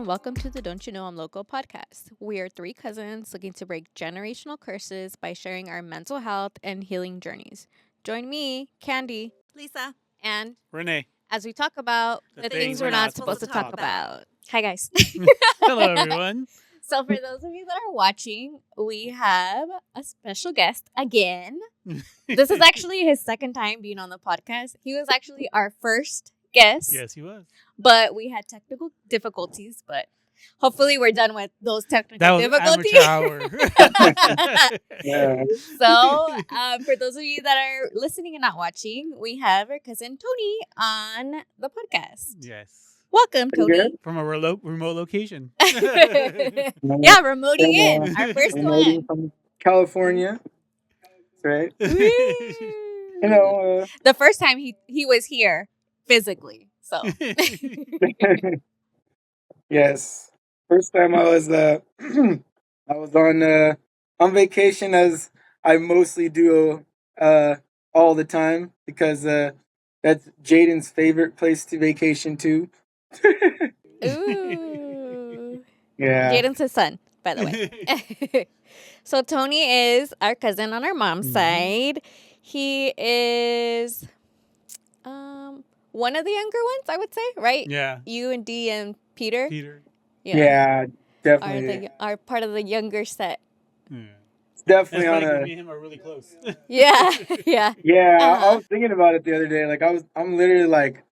welcome to the Don't You Know I'm Loco podcast. We are three cousins looking to break generational curses by sharing our mental health and healing journeys. Join me, Candy, Lisa. and Renee. as we talk about the things we're not supposed to talk about. Hi, guys. Hello, everyone. So, for those of you that are watching, we have a special guest again. This is actually his second time being on the podcast. He was actually our first guest. Yes, he was. But we had technical difficulties, but hopefully we're done with those technical That was difficulties. amateur hour. Yeah. So, for those of you that are listening and not watching, we have our cousin Tony on the podcast. Yes. Welcome, Tony. From a remote location. Yeah, remoting in. Our first one. From California. Right? Woo. The first time he was here physically. So yes. First time I was I was on vacation, as I mostly do all the time, because that's Jaden's favorite place to vacation to. ooh. Yeah. Jaden's his son, by the way. So Tony is our cousin on our mom's side. He is one of the younger ones, I would say, right? Yeah. You and Dee and Peter. Yeah, definitely. Are part of the younger set. Yeah. It's definitely That's on funny 'cause a. me and him are really close. Yeah, yeah. Yeah, I Uh-huh. was thinking about it the other day. Like I'm literally like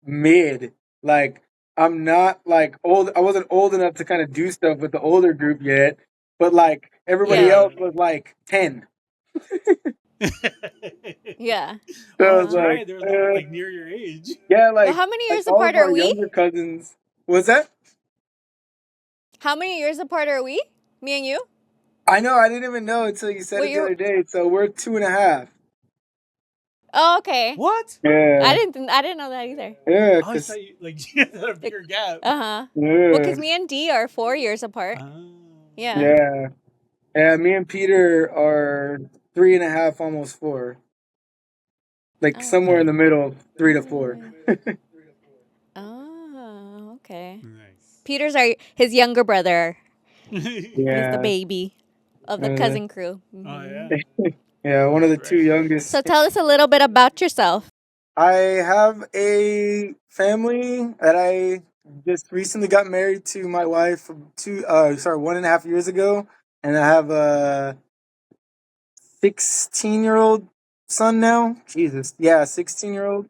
mid. Like I'm not like old. I wasn't old enough to kind of do stuff with the older group yet, but like everybody Yeah. else was like 10. Yeah. So I Oh, was that's like, right. They're like near your age. yeah, like Well, how many years like all apart of our are we? younger cousins. Was that? How many years apart are we? Me and you? I know. I didn't even know until you said Well, it the other day. So we're 2.5. Oh, okay. What? Yeah. I didn't know that either. Yeah. I thought you had a bigger gap. Uh-huh. Yeah. Well, because me and Dee are 4 years apart. Oh. Yeah. Yeah. Yeah. Me and Peter are 3.5, almost 4. Like Oh. somewhere in the middle, 3 to 4. Oh, okay. Nice. Peter's his younger brother. Yeah. He's the baby of the cousin crew. Oh, yeah. Yeah, one of the two youngest. So tell us a little bit about yourself. I have a family that I just recently got married to my wife 1.5 years ago, and I have a 16-year-old son now. Jesus, yeah, 16-year-old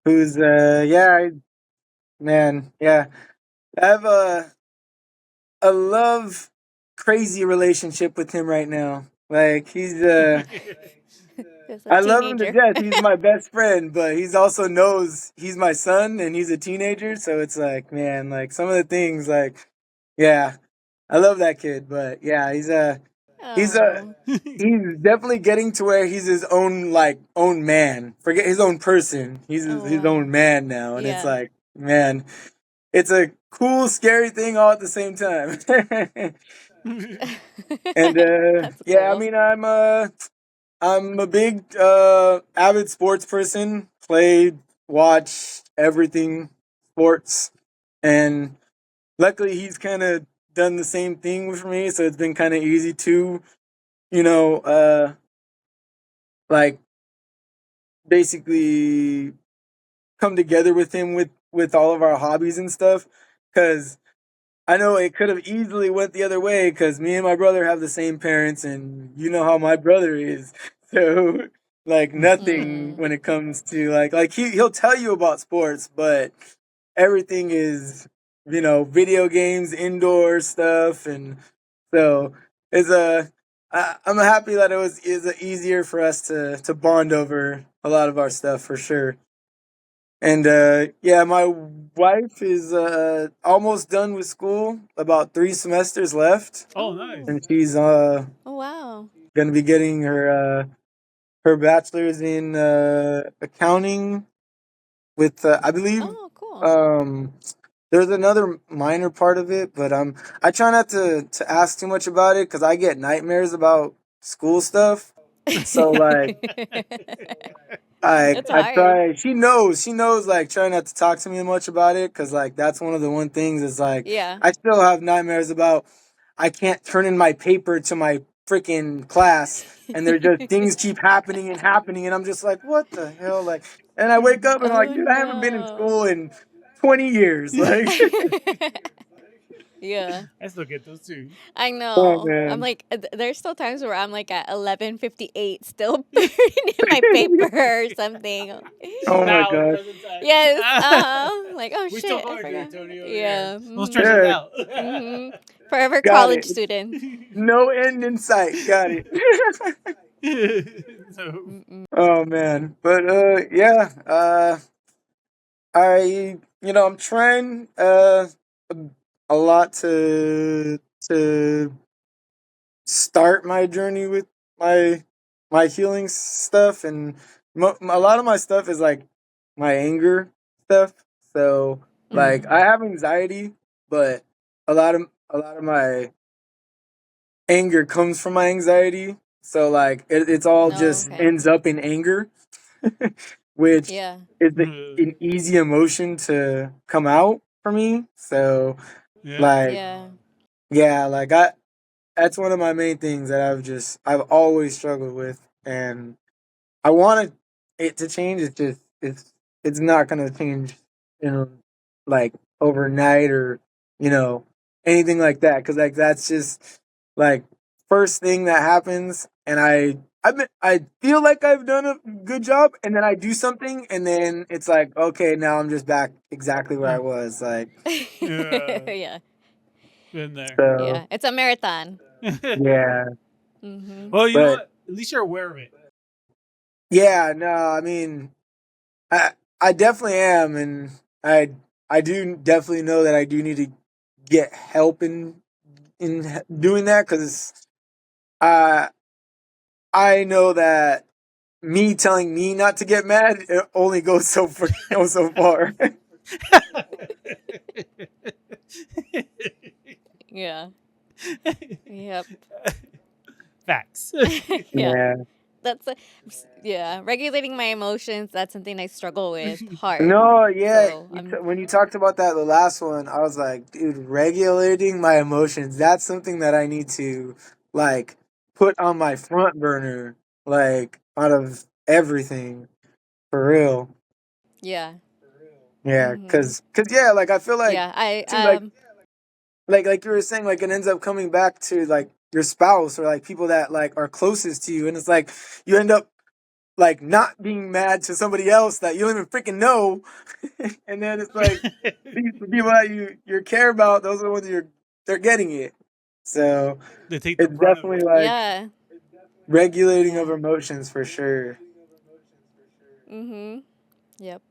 who's I have a love crazy relationship with him right now. Like he's I love him to death. He's my best friend, but he's also knows he's my son and he's a teenager. So it's like, man, like some of the things, like, yeah, I love that kid. But yeah, he's definitely getting to where he's his own man. Forget his own person. He's his own man now, and it's like, man, it's a cool, scary thing all at the same time. And cool. I mean, I'm a big avid sports person. Play, watch everything sports, and luckily he's kind of done the same thing with me, so it's been kind of easy to, like basically come together with him with all of our hobbies and stuff, because I know it could have easily went the other way, because me and my brother have the same parents, and you know how my brother is. So, like, nothing when it comes to, like he'll tell you about sports, but everything is, video games, indoor stuff, and so it's I'm happy that is easier for us to bond over a lot of our stuff, for sure. And my wife is almost done with school, about 3 semesters left, Oh, nice. and she's Oh, wow. gonna be getting her bachelor's in accounting with I believe Oh, cool. there's another minor part of it, but I try not to ask too much about it, because I get nightmares about school stuff. So like It's I hard. try. She knows. Like, try not to talk to me much about it, because like that's one of the one things is like Yeah. I still have nightmares about I can't turn in my paper to my freaking class, and there just things keep happening and happening, and I'm just like, what the hell, like. And I wake up and I'm like, Oh dude, I haven't been in no. school in 20 years, like. Yeah. I still get those too. I Oh know. I'm man. like, there's still times where I'm like at 11:58, still turning in my paper or something. Oh my Now, gosh. present time. Yes. Like, oh We still shit, I going through it, forgot. Tony, over here. Yeah. Don't stress us Mhm. Yeah, out. Mhm. Forever got college it. student. No end in sight. Got it. So, Mm-mm. Oh man. But yeah. I'm trying a, a lot to start my journey with my my healing stuff, and a lot of my stuff is like my anger stuff. So like I Mm. have anxiety, but a lot of my anger comes from my anxiety. So like it's all Oh, just okay. ends up in anger, which Yeah. is an easy emotion to come out for me. So yeah. like Yeah. yeah, like I that's one of my main things that I've always struggled with, and I wanted it to change. It's not gonna change, you know, like overnight or you know anything like that. Because like that's just like first thing that happens, and I feel like I've done a good job, and then I do something, and then it's like okay, now I'm just back exactly where I was. Like Yeah. Yeah. Been there. so, Yeah. It's a marathon. yeah, Mm-hmm. Well, you know but what? At least you're aware of it. yeah, no, I mean. I definitely am, and I do definitely know that I do need to get help in doing that, because I I know that me telling me not to get mad it only goes goes so far. Yeah. Yep. Facts. Yeah. Yeah. That's yeah. Regulating my emotions. That's something I struggle with hard. No, yeah. So I'm. When you talked about that the last one, I was like, dude, regulating my emotions. That's something that I need to like put on my front burner, like out of everything for real. Yeah. Yeah, Mm-hmm. cause yeah, like I feel like Yeah. I too, like you were saying, like it ends up coming back to like your spouse or like people that like are closest to you, and it's like you end up like not being mad to somebody else that you don't even freaking know, and then it's like these people that you care about, those are the ones they're getting it. So They take the it's brunt of definitely it. like Yeah. regulating of Yeah. emotions for sure. Mm-hmm. Yep.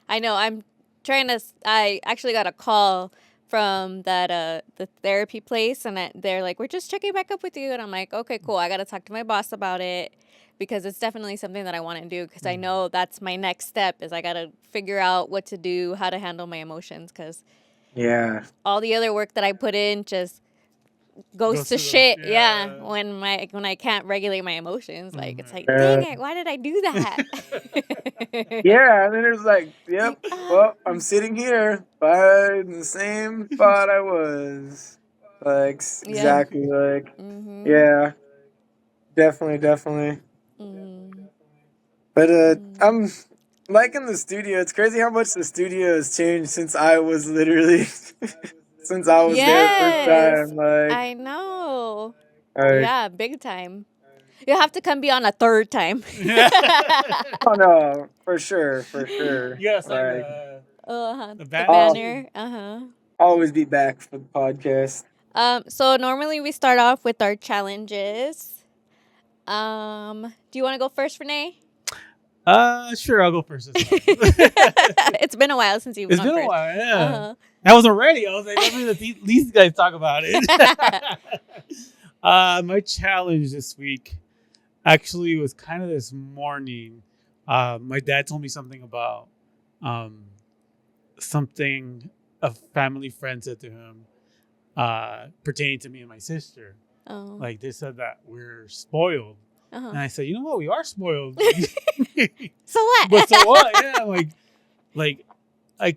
I know. I'm trying to. I actually got a call from that the therapy place, and they're like, "We're just checking back up with you," and I'm like, "Okay, cool. I got to talk to my boss about it." Because it's definitely something that I want to do. Because I know that's my next step is I gotta figure out what to do, how to handle my emotions. Because Yeah. all the other work that I put in just goes Goes to to the shit. Yeah, yeah. when I can't regulate my emotions, like it's like, Uh, dang it, why did I do that? yeah, and then it's like, yep. Like, Well, I'm sitting here by the same spot I was. Like yeah. exactly like Mhm. yeah, definitely, definitely. Mm. But Mm. I'm liking the studio. It's crazy how much the studio has changed since I was literally since I was there the first Yes, time. Like, I know. like Yeah, big time. You have to come be on a third time. Yeah. oh no, for sure, for sure. You gotta sign Like, the The banner I'll too. banner. Uh-huh. always be back for the podcast. So normally we start off with our challenges. Do you want to go first, Renee? Sure, I'll go first this time. It's been a while since you've It's gone been a first. while, yeah. Uh I wasn't ready. I was like, let me let these guys talk about it. huh. My challenge this week actually was kind of this morning. My dad told me something about um, something a family friend said to him pertaining to me and my sister. Oh. Like they said that we're spoiled. And Uh-huh. I said, you know what? We are spoiled. So what? But so what? Yeah, like I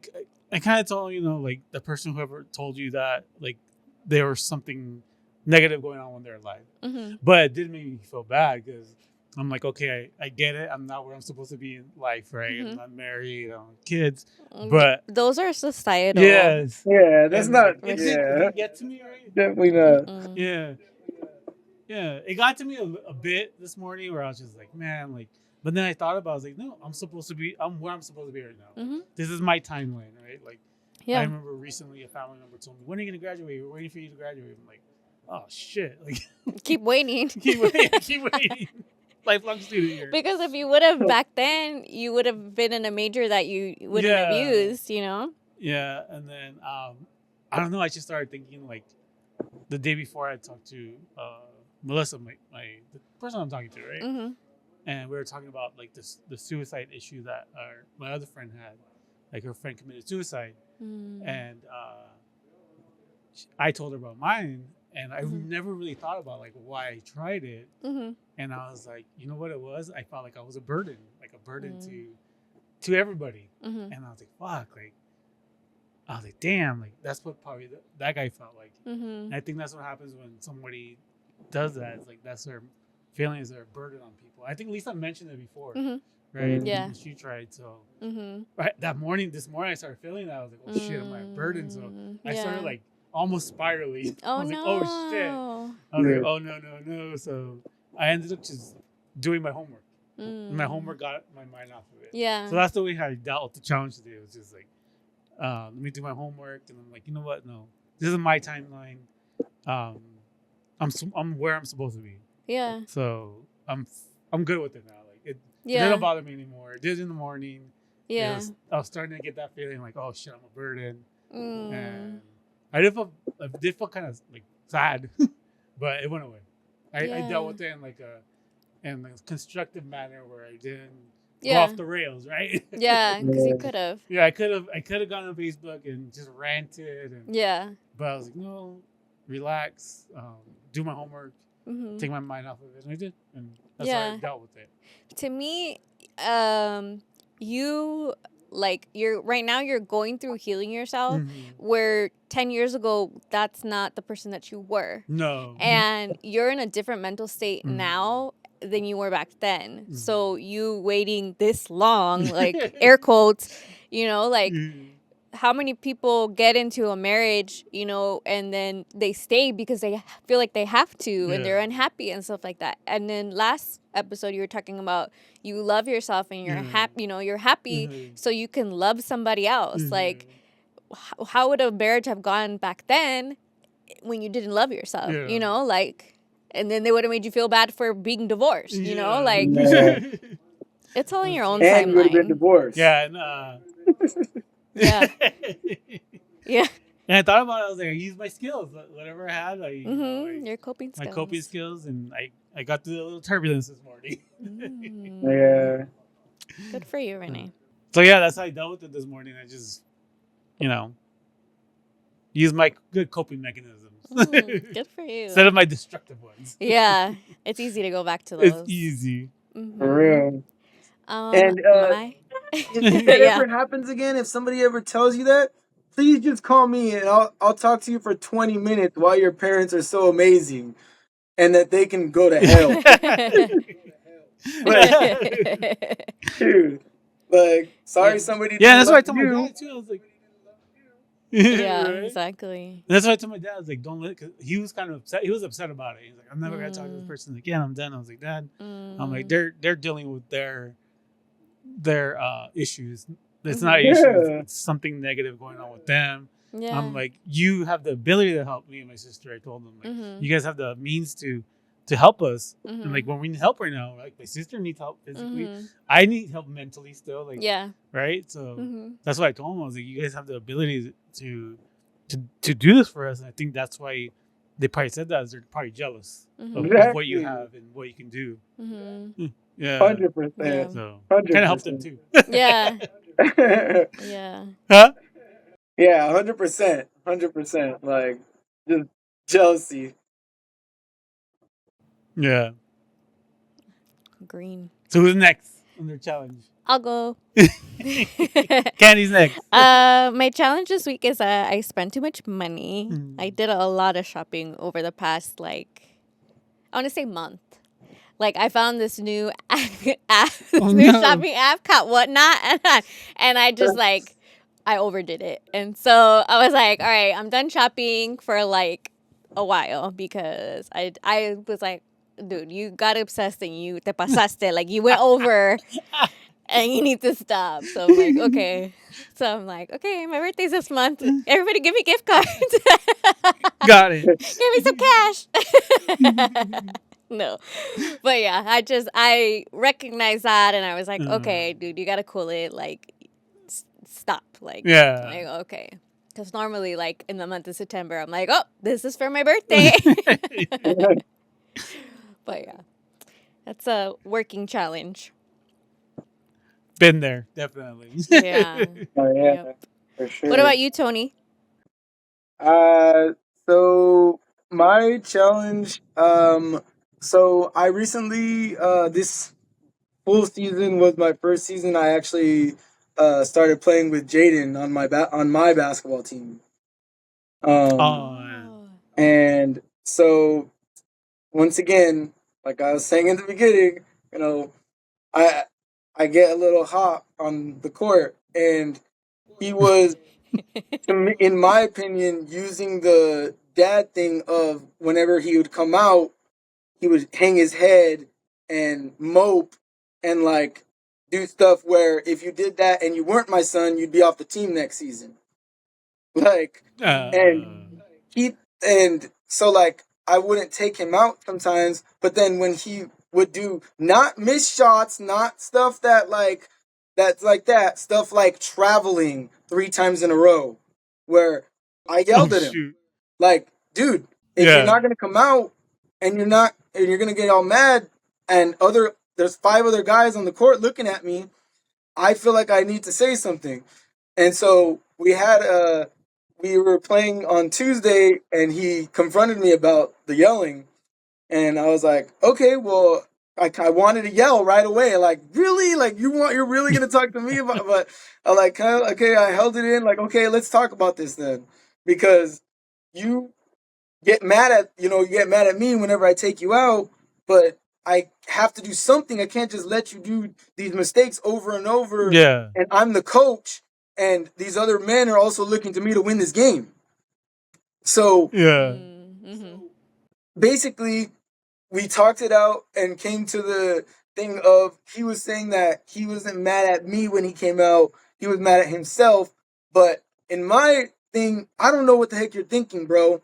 kind of told like the person whoever told you that there was something negative going on in their life, Mhm. but it did make me feel bad because I'm like, okay, I get it. I'm not where I'm supposed to be in life, right? I'm Mhm. not married, I don't have kids, Yeah, but those are societal. yes, Yeah, that's and not. like it Yeah, didn't get to me, right? definitely not. Mm-mm. Yeah, yeah, it got to me a bit this morning where I was just like, man, but then I thought about it, I was like, no, I'm where I'm supposed to be right now. Mhm. This is my timeline, right? Like, I Yeah. remember recently a family member told me, when are you going to graduate? We're waiting for you to graduate. I'm like, oh, shit. Like, Keep waiting. keep waiting, keep waiting. Lifelong student here. Because if you would have back then, you would have been in a major that you wouldn't have Yeah. used, you know? Yeah, and then, I don't know, I just started thinking, like, the day before I talked to Melissa, the person I'm talking to, right? Mm-hmm. And we were talking about like the suicide issue that my other friend had. Like her friend committed suicide, and I told her about mine, and I Mhm. never really thought about like why I tried it. Mm-hmm. And I was like, you know what it was? I felt like I was a burden, to everybody. Mm-hmm. And I was like, fuck, like I was like, damn, like that's what probably that guy felt like. Mm-hmm. And I think that's what happens when somebody does that. It's like that's their feeling is their burden on people. I think Lisa mentioned it before, Mm-hmm. right? Yeah. When she tried. So Mm-hmm. right this morning, I started feeling that. I was like, oh shit, am I a burden? So I started Yeah. like almost spiraling. Oh I was no. like, oh shit. I was like, oh no. So I ended up just doing my homework. And my homework got my mind off of it. Yeah. So that's the way I dealt with the challenge today. It was just like, let me do my homework, and I'm like, you know what? No, this is my timeline. I'm where I'm supposed to be. Yeah. So I'm good with it now. Like it Yeah. doesn't bother me anymore. It did in the morning. Yeah. I was starting to get that feeling like, oh shit, I'm a burden, Mm. and I did feel kind of like sad, but it went away. I dealt with it in a constructive manner where I didn't go off the rails, right? Yeah, because you could have. Yeah, I could have gone on Facebook and just ranted, Yeah. but I was like, no, relax, do my homework, Mm-hmm. take my mind off of it, and I did, and that's Yeah. how I dealt with it. To me, you you're right now you're going through healing yourself, where 10 years ago that's not the person that you were, No, and you're in a different mental state Mhm. now than you were back then. Mhm. So you waiting this long, like air quotes, like how many people get into a marriage, and then they stay because they feel like they have to, and they're Yeah. unhappy and stuff like that. And then last episode you were talking about you love yourself and you're happy, you're happy so you can love somebody else. Like how would a marriage have gone back then when you didn't love yourself? Yeah. Like, and then they would have made you feel bad for being divorced. Like Yeah. it's all in your own And you would have been timeline. divorced. Yeah, and Yeah. Yeah. and I thought about it. I was like, I used my skills, whatever I had. Your coping skills. My coping skills, and I got through a little turbulence this morning. Yeah. Good for you, Renee. So yeah, that's how I dealt with it this morning. I just, use my good coping mechanisms Good for you. instead of my destructive ones. Yeah, it's easy to go back to those. It's easy. For real. And if it ever happens again, if somebody ever tells you that, please just call me and I'll talk to you for 20 minutes why your parents are so amazing and that they can go to hell. Dude, like, sorry somebody Yeah, didn't that's what I love told my you. dad too. I was like, Yeah, right? exactly. And that's what I told my dad. I was like, don't let, cause he was kind of upset. He was upset about it. He's like, I'm never gonna talk to this person again. I'm done. I was like, Dad, I'm like, they're dealing with their issues. It's not issues. It's something negative going on with them. Yeah. I'm like, you have the ability to help me and my sister. I told them, like, you guys have the means to help us. And like, when we need help right now, like my sister needs help physically. I need help mentally still. Like, yeah. right. So that's what I told them. I was like, you guys have the ability to do this for us. And I think that's why they probably said that. Is they're probably jealous of what you have and what you can do. Yeah. 100%. So 100%. kind of helped them too. Yeah. Yeah. Huh? Yeah, 100%. 100%. Like, just jealousy. Yeah. green. So who's next on their challenge? I'll go. Candy's next. My challenge this week is I spent too much money. I Mm. did a lot of shopping over the past, like, I want to say month. Like, I found this new app, Oh this new no. shopping app called Whatnot, and I just, like, I overdid it. And so I was like, all right, I'm done shopping for, like, a while because I was like, dude, you got obsessed and you te pasaste. Like, you went over and you need to stop. So I'm like, okay. So I'm like, okay, my birthday's this month. Everybody give me gift cards. Got it. Give me some cash. No. But yeah, I recognized that and I was like, okay, dude, you got to cool it. Like, stop. Like, Yeah. okay. Because normally, like, in the month of September, I'm like, oh, this is for my birthday. But yeah, that's a working challenge. Been there, definitely. Yeah. Oh yeah, Yep. for What sure. about you, Tony? Uh, so my challenge, so I recently, this full season was my first season. I actually started playing with Jaden on my basketball team. Oh, yeah. Oh. And so once again, like I was saying in the beginning, you know, I I get a little hot on the court, and he was, in my opinion, using the dad thing of whenever he would come out, he would hang his head and mope and like do stuff where if you did that and you weren't my son, you'd be off the team next season. Like, and Mm. he, and so like I wouldn't take him out sometimes, but then when he would do not miss shots, not stuff that like that's like that, stuff like traveling 3 times in a row, where I Oh yelled at him shoot. like, dude, if you're Yeah. not gonna come out and you're gonna get all mad and there's 5 other guys on the court looking at me, I feel like I need to say something. And so we were playing on Tuesday and he confronted me about the yelling and I was like, okay, well, I wanted to yell right away, like, really, like you're really gonna talk to me about, but I like kind of okay, I held it in, like, okay, let's talk about this then, because you you get mad at me whenever I take you out, but I have to do something. I can't just let you do these mistakes over and over. Yeah. And I'm the coach, and these other men are also looking to me to win this game. So Yeah. Mm-hmm. basically, we talked it out and came to the thing of he was saying that he wasn't mad at me when he came out. He was mad at himself. But in my thing, I don't know what the heck you're thinking, bro.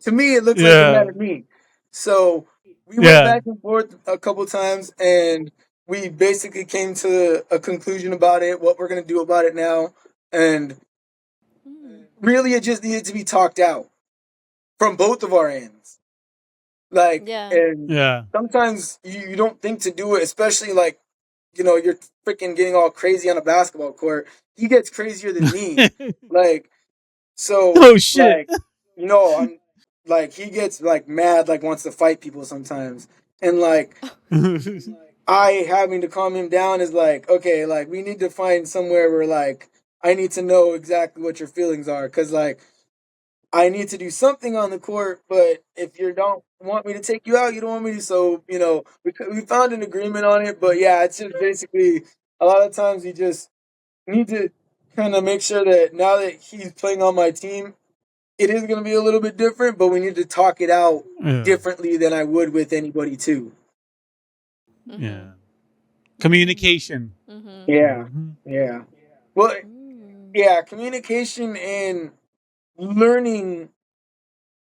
To me, it looks like you're mad Yeah. at me. So we went Yeah. back and forth a couple times, and we basically came to a conclusion about it, what we're gonna do about it now, and Mm. really, it just needed to be talked out from both of our ends. Like, Yeah. and Yeah. sometimes you don't think to do it, especially like, you're freaking getting all crazy on a basketball court. He gets crazier than me. Like, so, Oh shit. like, I'm like, he gets like mad, like wants to fight people sometimes. And like, I having to calm him down is like, okay, like, we need to find somewhere where like, I need to know exactly what your feelings are. Cause like, I need to do something on the court, but if you don't want me to take you out, you don't want me to. So, we found an agreement on it. But yeah, it's just basically a lot of times we just need to kind of make sure that now that he's playing on my team, it is going to be a little bit different, but we need to talk it out Yeah. differently than I would with anybody too. Mm-hmm. Yeah. Communication. Mm-hmm. Yeah, Hmm. yeah. Well, Mm. yeah, communication and learning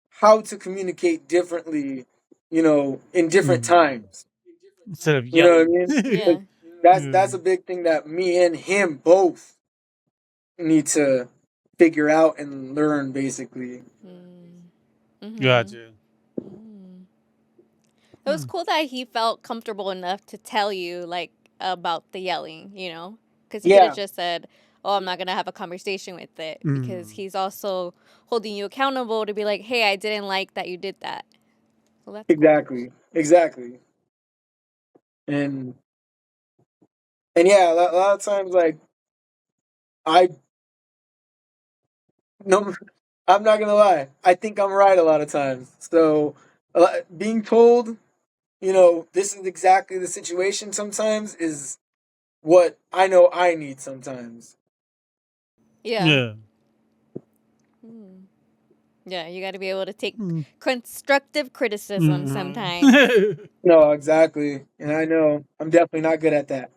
how to communicate differently, in different times. Instead of You know what I yelling. mean? Yeah. Like, that's Yeah. a big thing that me and him both need to figure out and learn basically. Mm. Mm-hmm. Gotcha. Mm. It was Hmm. cool that he felt comfortable enough to tell you, like, about the yelling, because he could have Yeah, just said, oh, I'm not going to have a conversation with it, because Mm. he's also holding you accountable to be like, hey, I didn't like that you did that. So that's cool. exactly. Exactly. and yeah, a lot of times like I no, I'm not gonna lie. I think I'm right a lot of times. So being told, this is exactly the situation sometimes is what I know I need sometimes. Yeah. Yeah. Hmm. Yeah, you got to be able to take Mm. constructive criticism sometimes. Mhm. No, exactly. And I know I'm definitely not good at that.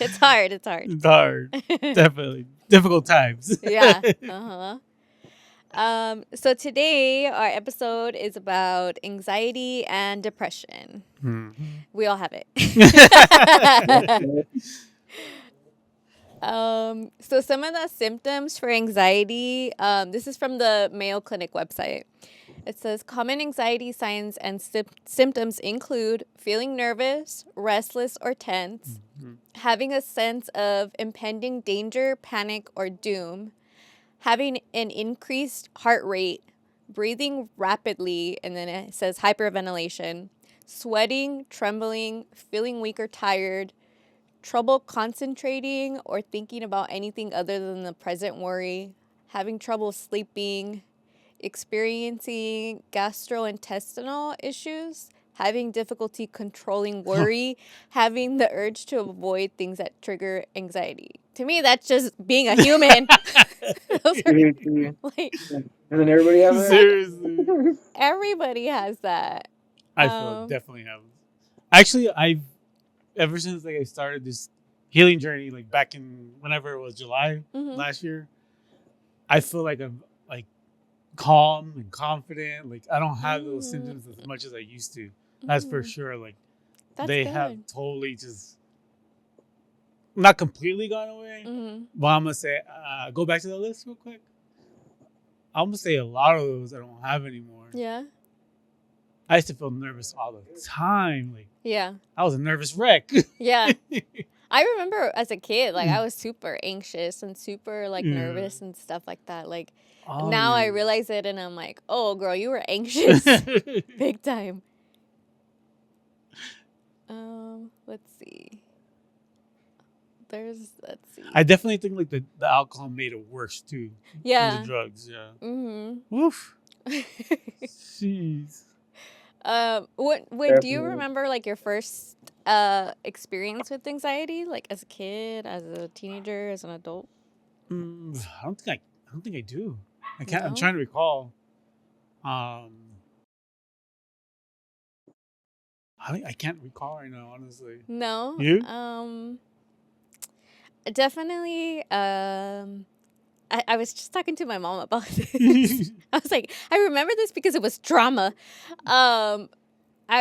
It's hard. It's hard. It's hard. Definitely. Difficult times. Yeah. Uh-huh. So today our episode is about anxiety and depression. Mhm. We all have it. Yep, yep. So some of the symptoms for anxiety, this is from the Mayo Clinic website. It says common anxiety signs and symptoms include feeling nervous, restless, or tense, Mhm. having a sense of impending danger, panic, or doom, having an increased heart rate, breathing rapidly, and then it says hyperventilation, sweating, trembling, feeling weak or tired, trouble concentrating or thinking about anything other than the present worry, having trouble sleeping, experiencing gastrointestinal issues, having difficulty controlling worry, having the urge to avoid things that trigger anxiety. To me, that's just being a human. Those are Seriously. like, Doesn't everybody have Seriously. that? everybody has that. I feel it definitely have. Actually, I've ever since like I started this healing journey, like back in whenever it was July Mhm. last year, I feel like I'm like calm and confident. Like I don't have those Mhm. symptoms as much as I used to. That's for Mhm. sure. Like That's they have good. totally just not completely gone away. Mhm. But I'm gonna say, go back to the list real quick. I'm gonna say a lot of those I don't have anymore. Yeah. I used to feel nervous all the time. Like Yeah. I was a nervous wreck. Yeah. I remember as a kid, like I Yeah. was super anxious and super like nervous and stuff like that. Like now I Always. realize it and I'm like, oh girl, you were anxious big time. Let's see. Let's I see. definitely think like the alcohol made it worse too. And the Yeah. drugs, yeah. Mhm. Woof. Jeez. What do you Definitely. remember like your first experience with anxiety, like as a kid, as a teenager, as an adult? I don't think I do. I can't. I'm No. trying to recall. Um, I can't recall right now. Honestly, No. you? Definitely. I was just talking to my mom about this. I was like, I remember this because it was trauma. Um, I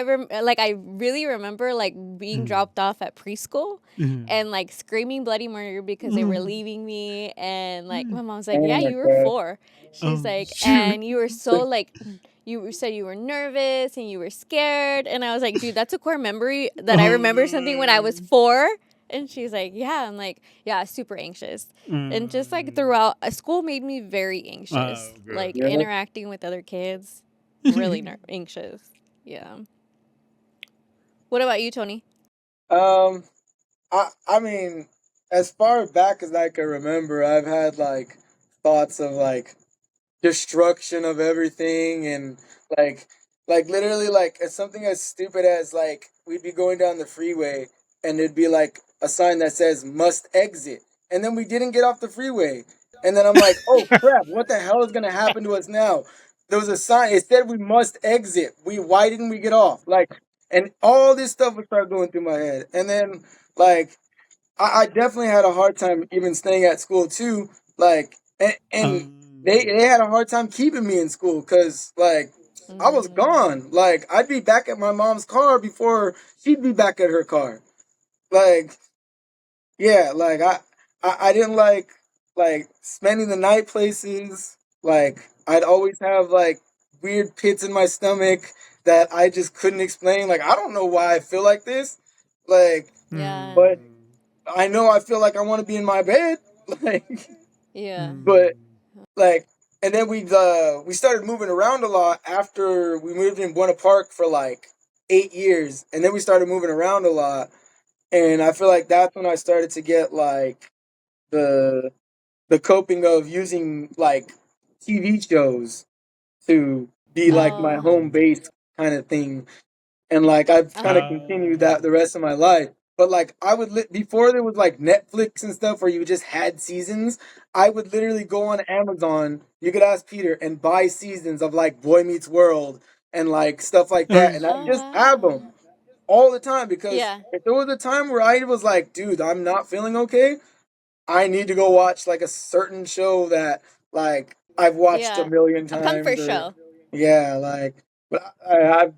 really remember like being Mm. dropped off at preschool Mm. and like screaming bloody murder because they were Mm. leaving me, and like Mm. my mom's like, Oh yeah, my you were god. 4. She's like, Shoot. and you were so like you said you were nervous and you were scared, and I was like, dude, that's a core memory that I remember something when I was 4. And she's like, yeah. I'm like, yeah, super anxious. And just like Mm. throughout, school made me very anxious. Oh, Like Yeah. interacting with other kids, really anxious. Yeah. What about you, Tony? Um, I mean, as far back as I can remember, I've had like thoughts of like destruction of everything and like literally like it's something as stupid as like we'd be going down the freeway and there'd be like a sign that says must exit and then we didn't get off the freeway and then I'm like, oh crap, what the hell is going to happen to us now? There was a sign, it said we must exit. Why didn't we get off? Like, and all this stuff would start going through my head. And then like I definitely had a hard time even staying at school too. Like, and they had a hard time keeping me in school because like I was Mm, gone. Like I'd be back at my mom's car before she'd be back at her car. Like yeah, like I didn't like spending the night places. Like I'd always have like weird pits in my stomach that I just couldn't explain. Like I don't know why I feel like this. Like, yeah. but I know I feel like I want to be in my bed. Like, Yeah. but like and then we started moving around a lot after we moved in Buena Park for like 8 years, and then we started moving around a lot, and I feel like that's when I started to get like the the coping of using like TV shows to be like my Oh. home base kind of thing, and like I've kind of Uh-huh. continued that the rest of my life. But like I would before there was like Netflix and stuff where you just had seasons. I would literally go on Amazon. You could ask Peter and buy seasons of like Boy Meets World and like stuff like that, and I Oh just have wow. them all the time because Yeah. if there was a time where I was like, dude, I'm not feeling okay, I need to go watch like a certain show that like I've watched a Yeah. million A times comfort or show. yeah, like but as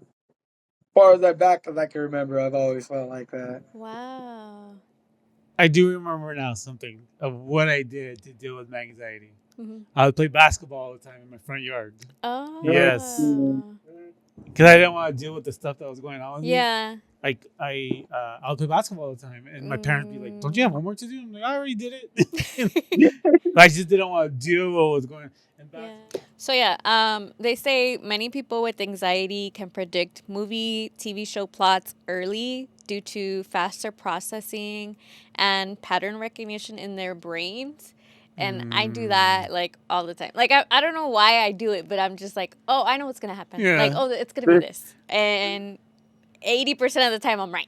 far as I can remember, I've always felt like that. Wow. I do remember now something of what I did to deal with my anxiety. Hmm. I would play basketball all the time in my front yard. Yes, Oh. because I didn't want to deal with the stuff that was going on with me. Yeah. Like I would play basketball all the time, and my parents would be like, "Don't you have Mm. homework to do?" I'm like, "I already did it." But I just didn't want to deal with what was going on. And Yeah. So yeah, they say many people with anxiety can predict movie, TV show plots early due to faster processing and pattern recognition in their brains. And I do that like all the time. Like I don't know why I do it, but I'm just like, oh, I know what's gonna happen. Like, Yeah. oh, it's gonna be this, and 80% of the time I'm right.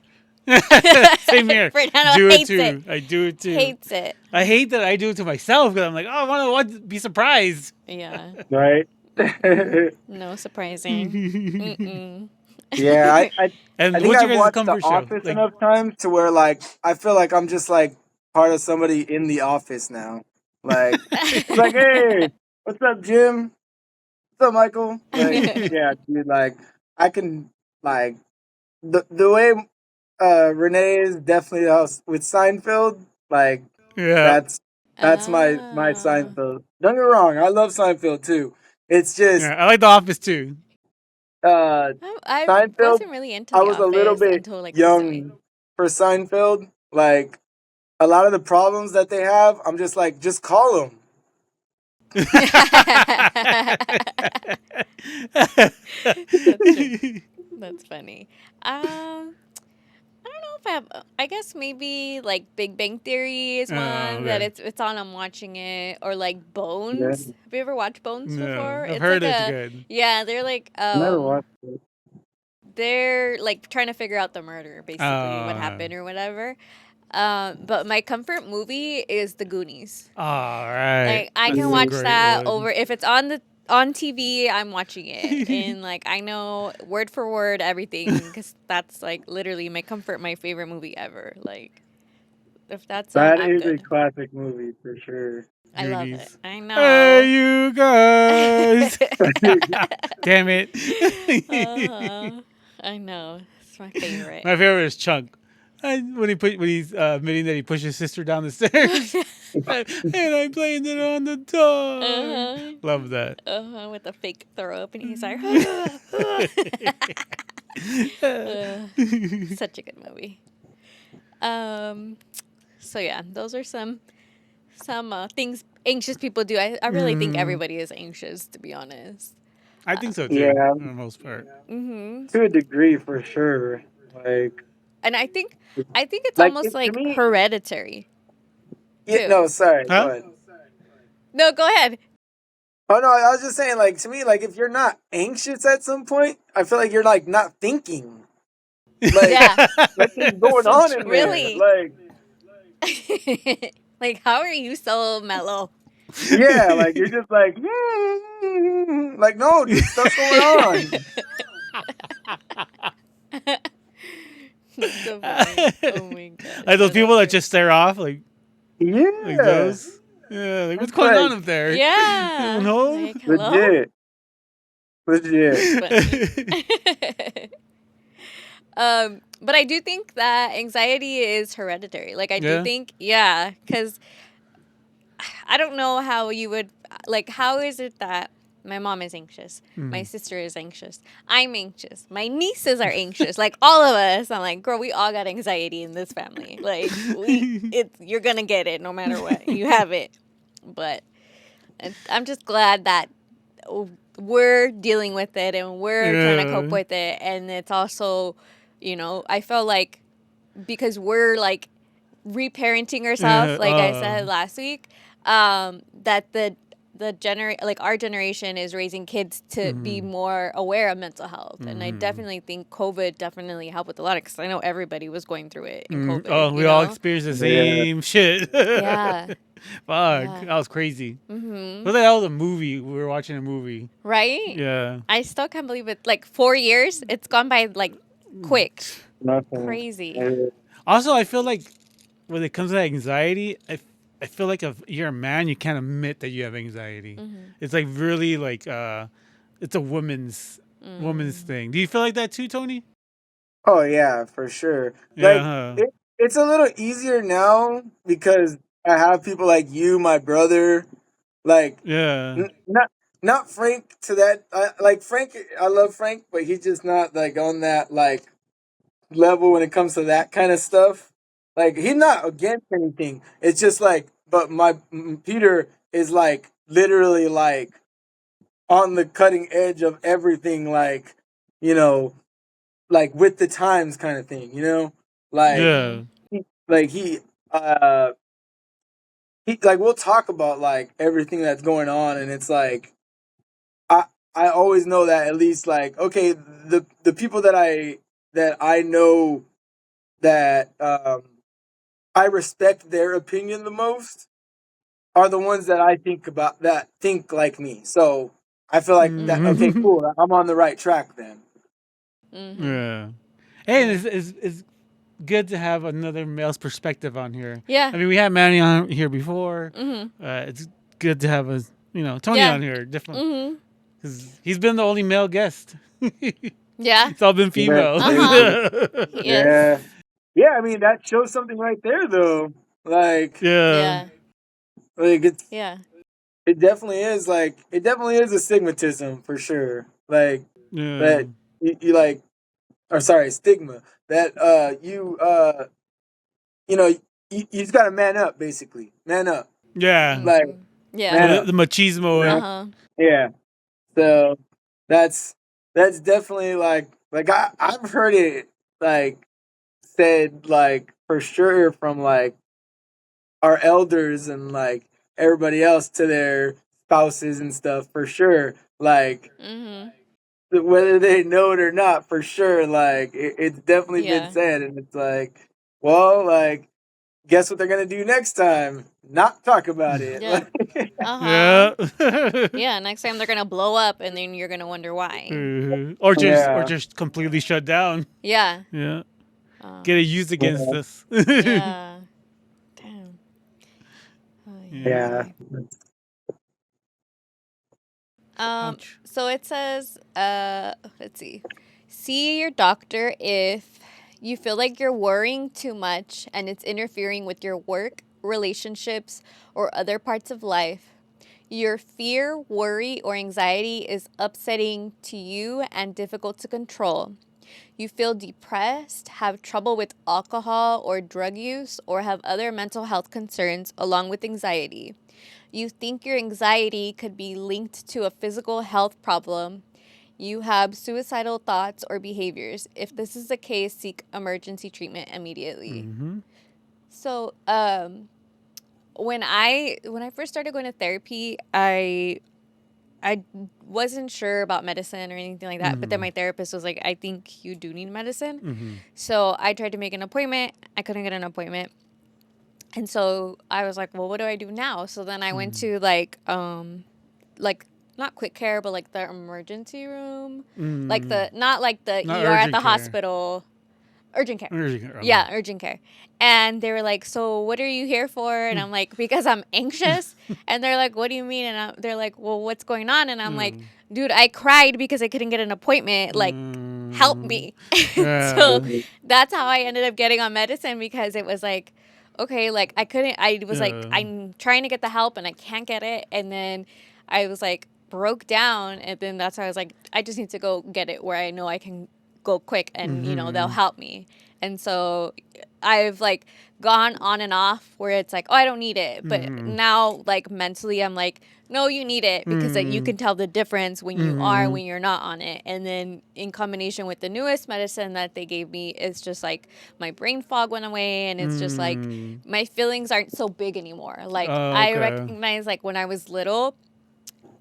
Same here. Fernando Do it hates too. it. I do it too. Hates it. I hate that I do it to myself because I'm like, oh, I want to be surprised. Yeah. Right? No surprising. Mm-mm. Yeah, I And think what's your I've guys' watched The comfort show? Office Like, enough times to where like I feel like I'm just like part of somebody in the office now. Like it's like, hey, what's up, Jim? What's up, Michael? Like, yeah, dude, like I can like the way Renee is definitely with Seinfeld, like yeah, that's my Ah. Seinfeld. Don't get me wrong, I love Seinfeld too. It's just yeah. I like The Office too. uh I Seinfeld, wasn't really into I The was a little Office bit until like recently. young for Seinfeld. Like a lot of the problems that they have, I'm just like, just call them. That's true. That's funny. I don't know if I have. I guess maybe like Big Bang Theory is Oh, one that okay. it's on. I'm watching it, or like Yeah, Bones. Have you ever watched Bones No, before? I've It's heard like it's a good. yeah. They're like I never watched it. they're like trying to figure out the murder, basically what Uh, happened or whatever. But my comfort movie is The Goonies. all right. Like I can That's a watch Mm, great that one. over if it's on TV. I'm watching it, and like I know word for word everything because that's like literally my comfort, my favorite movie ever. Like if that's on, that I'm is a good. classic movie for sure. I love it. Goonies. I Hey, know. you guys. Damn it. I know. It's my favorite. My favorite is Chunk. When he's admitting that he pushed his sister down the stairs, and I blamed it on the dog. Uh-huh. Love that. With the fake throw up, and he's like, such a good movie. So yeah, those are some things anxious people do. I really think Mm, everybody is anxious, to be honest. I think so too, Yeah, for the most part. Mm-hmm. to a degree for sure. And I think it's Like almost it, to like me, hereditary yeah, too. no, sorry, go Huh? ahead. No, go ahead. Oh no, I was just saying, like to me, like if you're not anxious at some point, I feel like you're like not thinking. Like Yeah, nothing's That's going so on in true. there. really. Like Like, how are you so mellow? yeah, like you're just like like no, dude, stuff's going on. That's so funny. Oh my gosh. Like those No, people that's that great. just stare off, like Yeah, those. Yeah, like what's it's going on like up there? Yeah. No. Like, hello? legit, legit. That's funny. But I do think that anxiety is hereditary. Like, I do Yeah. think, yeah, because I don't know how you would, like, how is it that my mom is anxious, my sister is anxious, I'm anxious, my nieces are anxious, like all of us. I'm like, girl, we all got anxiety in this family. Like, you're gonna get it no matter what. You have it, but I'm just glad that we're dealing with it and we're trying to cope Yeah. with it. And it's also, I feel like because we're like reparenting ourselves, Yeah. like I said last week, that like our generation is raising kids to be more aware of mental health. And I definitely think COVID definitely helped with a lot of, because I know everybody was going through it in COVID, Oh, we all experienced the Yeah. same shit. Yeah. Fuck, Yeah. that was crazy. Mm-hmm. But that was a movie. We were watching a movie. Right? Yeah. I still can't believe it. Like 4 years, it's gone by like quick. Nothing. Crazy. Also, I feel like when it comes to anxiety, I feel like if you're a man, you can't admit that you have anxiety. Mm-hmm. It's like really like it's a woman's thing. Do you feel like that too, Tony? Oh yeah, for sure. Yeah. Like Huh? it's a little easier now because I have people like you, my brother, like Yeah. not Frank to that. Like Frank, I love Frank, but he's just not like on that like level when it comes to that kind of stuff. Like he's not against anything. It's just like, but Peter is like literally like on the cutting edge of everything. Like you know, like with the times kind of thing. Like Yeah. Mm-hmm. like uh he like we'll talk about like everything that's going on, and it's like I I always know that at least like okay the people that I know that I respect their opinion the most are the ones that I think about that think like me. So I feel like that okay, Mm. cool. I'm on the right track then. Mm-hmm. Yeah. Hey, and Yeah. it's good to have another male's perspective on here. Yeah. I mean, we had Manny on here before. Mm-hmm. It's good to have Tony Yeah. on here, different, Mm-hmm. because he's been the only male guest. Yeah. It's all been Yeah, female. Uh-huh. Yes. yeah, yeah. I mean that shows something right there though. Yeah. Yeah. Like Yeah. it definitely is a stigmatism for sure. Like Yeah. that you like or sorry stigma that you know you just gotta man up basically man up Yeah. like Mm-hmm. Yeah. man The, up the machismo. Uh-huh. yeah so that's that's definitely like I've heard it like said like for sure from like our elders and like everybody else to their spouses and stuff for sure like Mm-hmm. whether they know it or not for sure like it's definitely been Yeah. said and it's like well like guess what they're gonna do next time? Not talk about it. Yeah. Uh-huh. Yeah. Yeah. Next time they're gonna blow up and then you're gonna wonder why. Or Yeah. just completely shut down. Yeah. Yeah. Uh, Get it used against Yeah. us. yeah. Damn. Oh, Yeah. Yeah. yeah. Ouch. So it says, let's see. See your doctor if you feel like you're worrying too much and it's interfering with your work, relationships, or other parts of life. Your fear, worry, or anxiety is upsetting to you and difficult to control. You feel depressed, have trouble with alcohol or drug use, or have other mental health concerns along with anxiety. You think your anxiety could be linked to a physical health problem. You have suicidal thoughts or behaviors. If this is the case, seek emergency treatment immediately. Mm-hmm. So, when I first started going to therapy, I wasn't sure about medicine or anything like that. But then my therapist was like, "I think you do need medicine." Mm-hmm. So I tried to make an appointment. I couldn't get an appointment. And so I was like, well, what do I do now? So then I went to like not quick care, but like the emergency room, like the not like the Not ER at urgent the care. hospital, urgent care. Urgent care. Yeah, urgent care. And they were like, so what are you here for? And I'm like, because I'm anxious. And they're like, what do you mean? And they're like, well, what's going on? And I'm like, dude, I cried because I couldn't get an appointment. Like, help me. So Yeah. that's how I ended up getting on medicine, because it was like, okay, like I was like, Yeah. I'm trying to get the help and I can't get it. And then I was like, broke down. And then that's why I was like, I just need to go get it where I know I can go quick and, they'll help me. And so I've gone on and off where it's like, oh, I don't need it. But now, mentally, I'm like, No, you need it because you can tell the difference when you are and when you're not on it. And then in combination with the newest medicine that they gave me, it's just like my brain fog went away and it's just like my feelings aren't so big anymore. Like Oh, I okay. recognize like when I was little,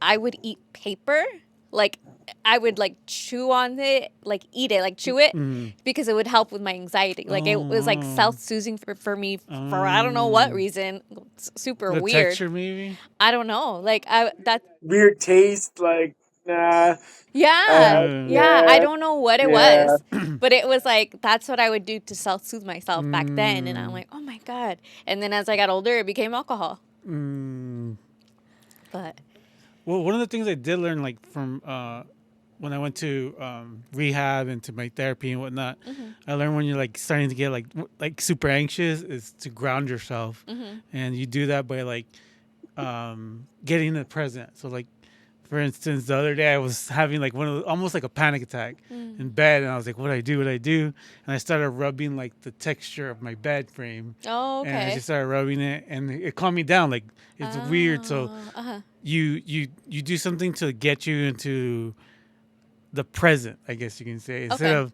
I would eat paper. Like I would like chew on it, like eat it, like chew it because it would help with my anxiety. Like it was like self-soothing for me for I don't know what reason. It's super The weird. texture, maybe. I don't know. Like that Weird taste, like nah. yeah, I Yeah, don't know what it yeah. was, but it was like that's what I would do to self-soothe myself back then and I'm like, "Oh my god." And then as I got older, it became alcohol. But Well, one of the things I did learn, like from when I went to rehab and to my therapy and whatnot, I learned when you're like starting to get like super anxious is to ground yourself, and you do that by like getting in the present. So like, for instance, the other day I was having like almost like a panic attack in bed, and I was like, "What do I do? What do I do?" And I started rubbing like the texture of my bed frame, oh, and I okay. just started rubbing it, and it calmed me down. Like it's weird. So Uh-huh. you do something to get you into the present, I guess you can say, instead Okay. of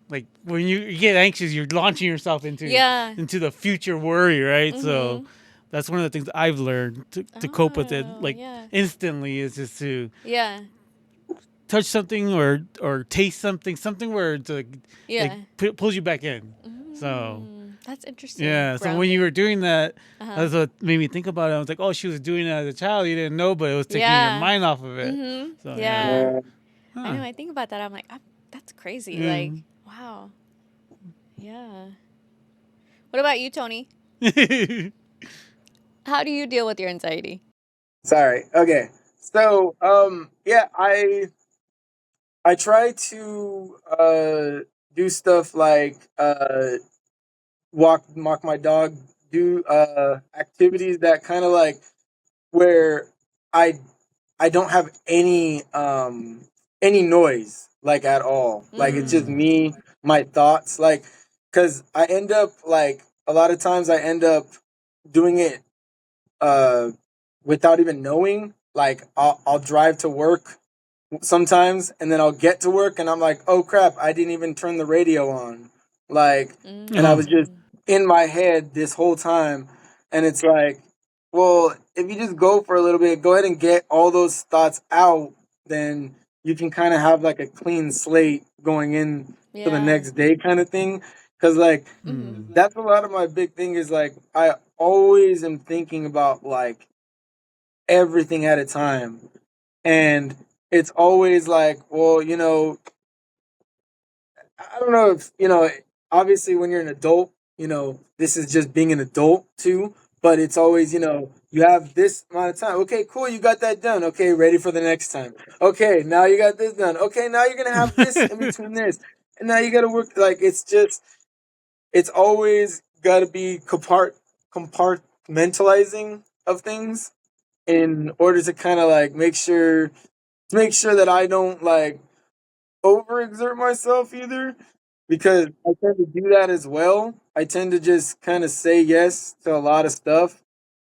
like when you get anxious, you're launching yourself Yeah. into the future worry, right? So that's one of the things that I've learned to cope with it Oh, like yeah. instantly is just to Yeah. touch something or taste something where it's like Yeah. pulls you back in. So That's interesting. yeah, so when you were doing that, Uh-huh. that's what made me think about it. I was like, oh, she was doing it as a child. You didn't know, but it was taking your Yeah. mind off of it. So yeah. Yeah. Yeah. I Huh. know. I think about that. I'm like, that's crazy. Yeah. Like, wow. Yeah. What about you, Tony? How do you deal with your anxiety? Sorry. Okay. So, yeah, I try to do stuff like walk my dog, do activities that kind of like where I I don't have any noise like at all. Like it's just me, my thoughts, like cuz I end up like a lot of times I end up doing it uh without even knowing. Like I'll drive to work sometimes and then I'll get to work and I'm like, "Oh crap, I didn't even turn the radio on." Like and I Oh. was just in my head this whole time and it's like, well, if you just go for a little bit, go ahead and get all those thoughts out, then you can kind of have like a clean slate going in to the Yeah. next day kind of thing cuz like that's a lot of my big thing is like I always am thinking about like everything at a time. And it's always like, well, I don't know if, obviously when you're an adult, this is just being an adult too, but it's always, you have this amount of time. Okay, cool, you got that done. Okay, ready for the next time. Okay, now you got this done. Okay, now you're going to have this in between this. And now you got to work like it's always got to be compartmentalizing of things in order to kind of like make sure that I don't like overexert myself either because I tend to do that as well. I tend to just kind of say yes to a lot of stuff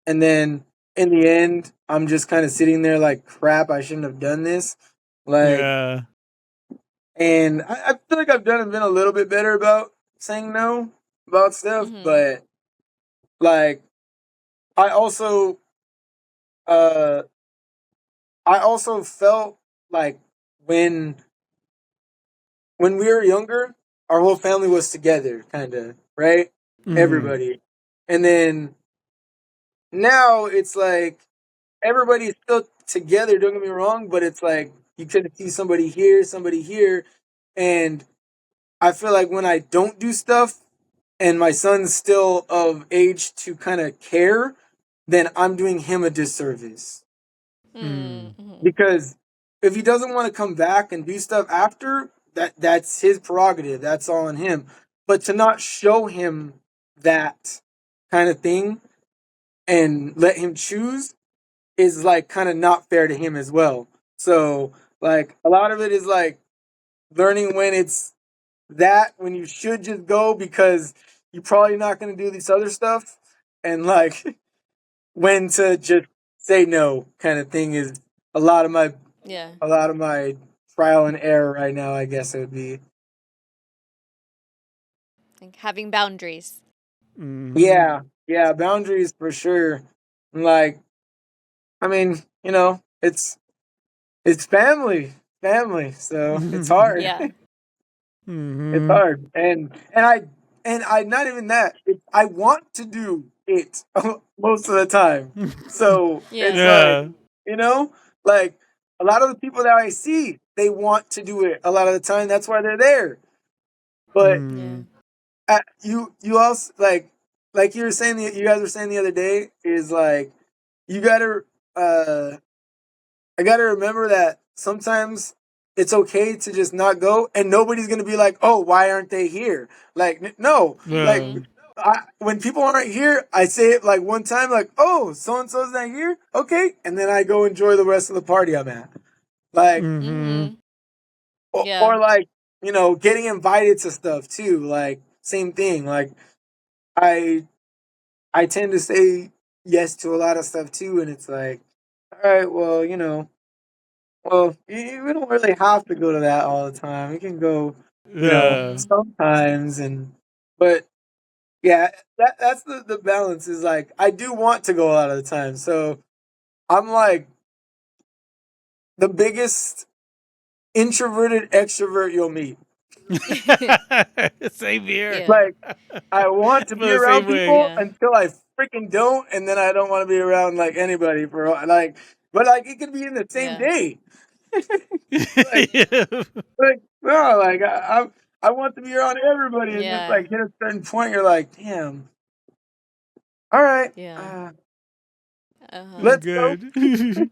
and then in the end I'm just kind of sitting there like crap, I shouldn't have done this. Like Yeah. and I feel like I've been a little bit better about saying no about stuff, but like I also uh I also felt like when when we were younger, our whole family was together, kind of, right? Everybody. And then now it's like everybody's still together, don't get me wrong, but it's like you could see somebody here. And I feel like when I don't do stuff and my son's still of age to kind of care, then I'm doing him a disservice. Because if he doesn't want to come back and do stuff after, that's his prerogative. That's all on him. But to not show him that kind of thing and let him choose is like kind of not fair to him as well. So like a lot of it is like learning when it's that when you should just go because you're probably not going to do this other stuff and like when to just say no kind of thing is a lot of my Yeah. a lot of my trial and error right now. I guess it would be. Like having boundaries. Mm-hmm. Yeah, yeah, boundaries for sure. Like, I mean, it's family. So it's hard. Yeah. It's Mm-hmm. hard, and I not even that. I want to do it most of the time. So it's Yeah. like, Yeah. you know, like a lot of the people that I see, they want to do it a lot of the time. That's why they're there. But Yeah. Mm. you also like you were saying you guys were saying the other day is like you gotta uh I gotta remember that sometimes it's okay to just not go, and nobody's gonna be like, oh, why aren't they here? Like, no, like Yeah. Mm-hmm. when people aren't here, I say it like one time, like, oh, so and so's not here, okay, and then I go enjoy the rest of the party I'm at, like, Mm-hmm. Mm-hmm. or Yeah. like getting invited to stuff too, like same thing, like I I tend to say yes to a lot of stuff too, and it's like, all right, well, well, we don't really have to go to that all the time. We can go, Yeah. Mm-hmm. sometimes, but yeah, that's the balance is like I do want to go a lot of the time. So I'm like the biggest introverted extrovert you'll meet. Same here. Yeah. Like I want to For be the around same way. people Yeah. until I freaking don't, and then I don't want to be around like anybody like, but like it could be in the same Yeah. day. Like, Yeah. no, like I want to be around everybody, and just Yeah. like hit a certain point, you're like, damn, all right, Yeah. Uh-huh. I'm let's go. good.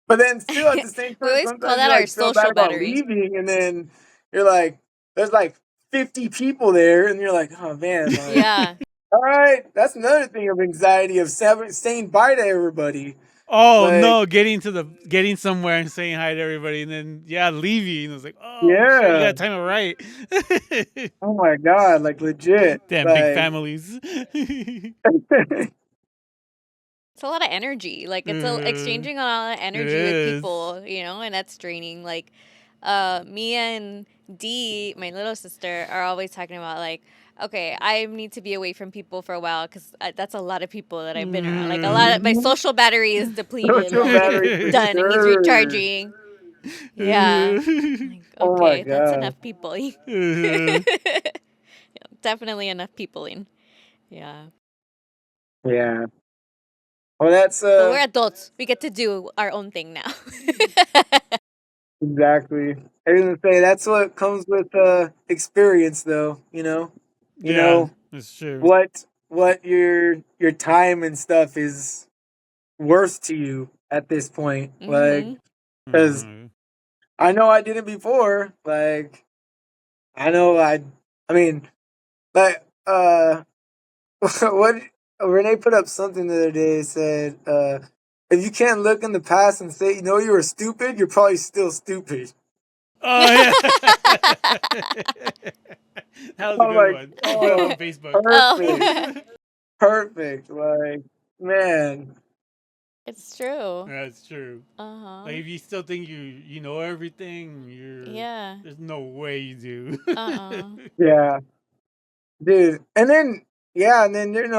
But then still at the same We time, always call sometimes you that our like feel bad social about battery. leaving, and then you're like, there's like 50 people there, and you're like, oh man, like, Yeah. all right, that's another thing of anxiety of saying bye to everybody. Oh Like, no, getting somewhere and saying hi to everybody and then leaving. I was like, oh shit, you yeah, gotta time it right. oh my god, like legit, Damn big like, families. It's a lot of energy. Like it's It exchanging a lot of energy with is. people, and that's draining. Like, me and Dee, my little sister, are always talking about like, okay, I need to be away from people for a while because that's a lot of people that I've been around. Like a lot of my mhm. social battery is depleted. Social Like it's battery for done. It needs sure. recharging. Yeah. Like Oh my okay, that's god, enough people. Definitely enough peopling. Yeah. yeah. Well, that's But we're adults. We get to do our own thing now. exactly. I was gonna say that's what comes with experience, though. You Yeah, know that's true. what your time and stuff is worth to you at this point. Like, Mhm. because Mhm. I know I did it before. Like, I know I mean, like, what Renee put up something the other day. Said, if you can't look in the past and say you were stupid, you're probably still stupid. Oh yeah. That was a I'm good like, one. I put up oh, on Facebook. perfect, Oh. perfect. Like, man, It's true. That's true. Like Uh-huh. if you still think you know everything, Yeah. there's no way you do. Uh-uh. yeah, dude. And then, yeah, and then there's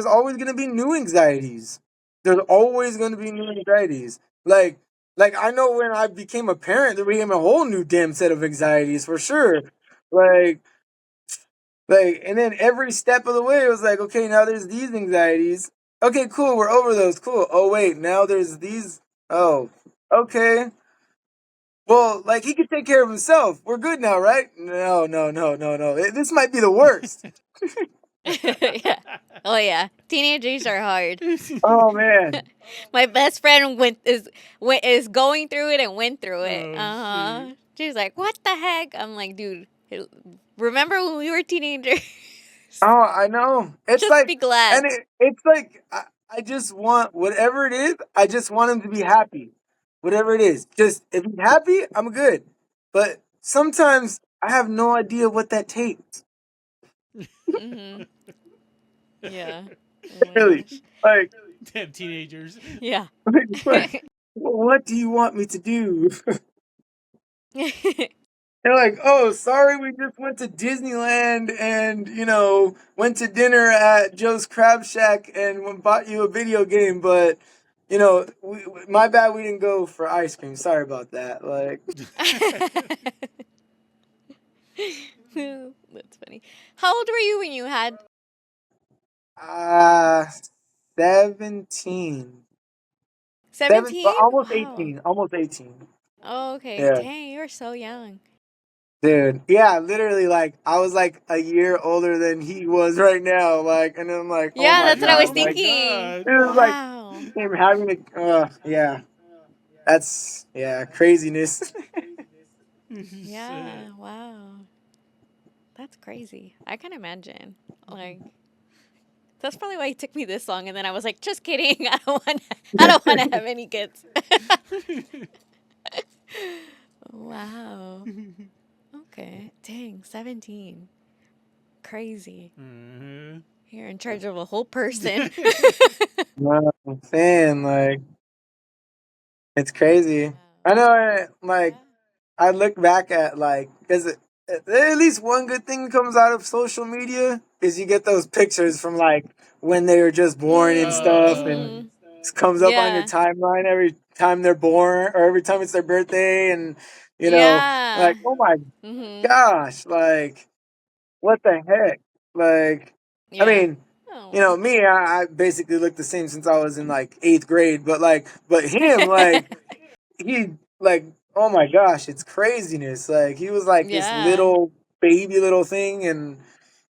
always gonna be new anxieties. There's always gonna be new anxieties. Like I know when I became a parent, there became a whole new damn set of anxieties for sure. Like, and then every step of the way, it was like, okay, now there's these anxieties. Okay, cool, we're over those. Cool. Oh wait, now there's these. Oh, okay. Well, like he could take care of himself. We're good now, right? No, no, no, no, no. This might be the worst. Yeah. Oh yeah. Teenagers are hard. Oh man. My best friend is going through it and went through it. Oh Uh-huh. shoot. She's like, "What the heck?" I'm like, "Dude, remember when we were teenagers?" Oh, I know. It's Just like, be glad. and it's like, I just want whatever it is. I just want him to be happy. Whatever it is, just if he's happy, I'm good. But sometimes I have no idea what that takes. Mhm. Yeah. Oh my Really, gosh. like. Damn teenagers. Yeah. What do you want me to do? They're like, oh, sorry, we just went to Disneyland and, went to dinner at Joe's Crab Shack and bought you a video game, but, my bad, we didn't go for ice cream. Sorry about that. Like, That's funny. How old were you when you had uh, 17. But 17? almost Wow. 18. Almost 18. Oh, okay. Yeah. Dang, you were so young. Dude, yeah, literally, like, I was like a year older than he was right now. Like, and I'm like, oh Yeah, my that's what I was Oh God. my Like, thinking. god. it was like Wow. him having a, yeah. That's craziness. Yeah, Shit. wow. That's crazy. I can imagine. Like that's probably why it took me this long and then I was like, just kidding. I don't want to have any kids. Wow. Okay. Dang, 17. Crazy. Mhm. You're in charge of a whole person. No, I'm saying, like, it's crazy. I know, like, I look back at, like, because at least one good thing comes out of social media is you get those pictures from, like, when they were just born and stuff, and Mm-hmm. it comes up on your Yeah. timeline every time they're born or every time it's their birthday, and, Yeah. like, oh my Mm-hmm. gosh, like, what the heck? Like, I Yeah. mean, Oh. me, I basically look the same since I was in like eighth grade, but like, but him, like, he, like, oh my gosh, it's craziness. Like, he was like this Yeah. little baby little thing, and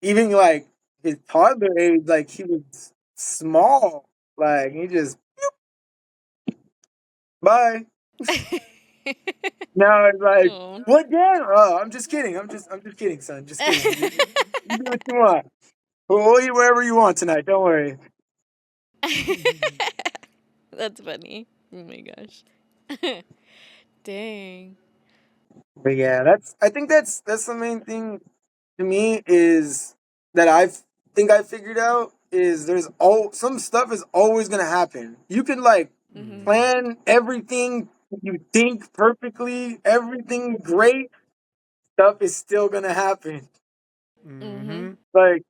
even like his toddler age, like, he was small. Like, he just, bye. Now it's like, Oh. what, Dad? Oh, I'm just kidding. I'm just kidding, son. Just kidding. You do what you want. We'll eat wherever you want tonight. Don't worry. That's funny. Oh my gosh. Dang. But yeah, I think that's the main thing to me is that I figured out is there's all some stuff is always gonna happen. You can like Mm-hmm. plan everything you think perfectly, everything great, stuff is still gonna happen. Mm-hmm. Mhm. Like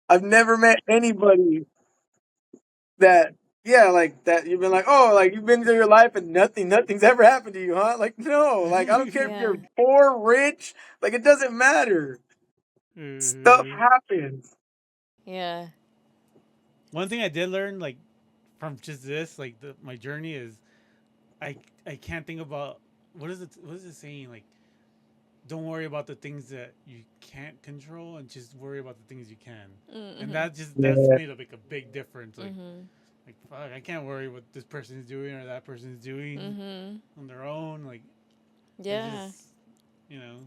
I've never met anybody that like that you've been like, oh, like you've been through your life and nothing's ever happened to you, huh? Like, no, like I don't care if Yeah. you're poor, rich, like it doesn't matter. Stuff Mhm. happens. Yeah. One thing I did learn, like from just this, like my journey is, I I can't think about what is it saying, like don't worry about the things that you can't control and just worry about the things you can. And Mm-hmm. that just that's Yeah. made like a big difference. Mm-hmm. Like fuck, I can't worry what this person is doing or that person is doing Mm-hmm. on their own. Like it's Yeah. just you know,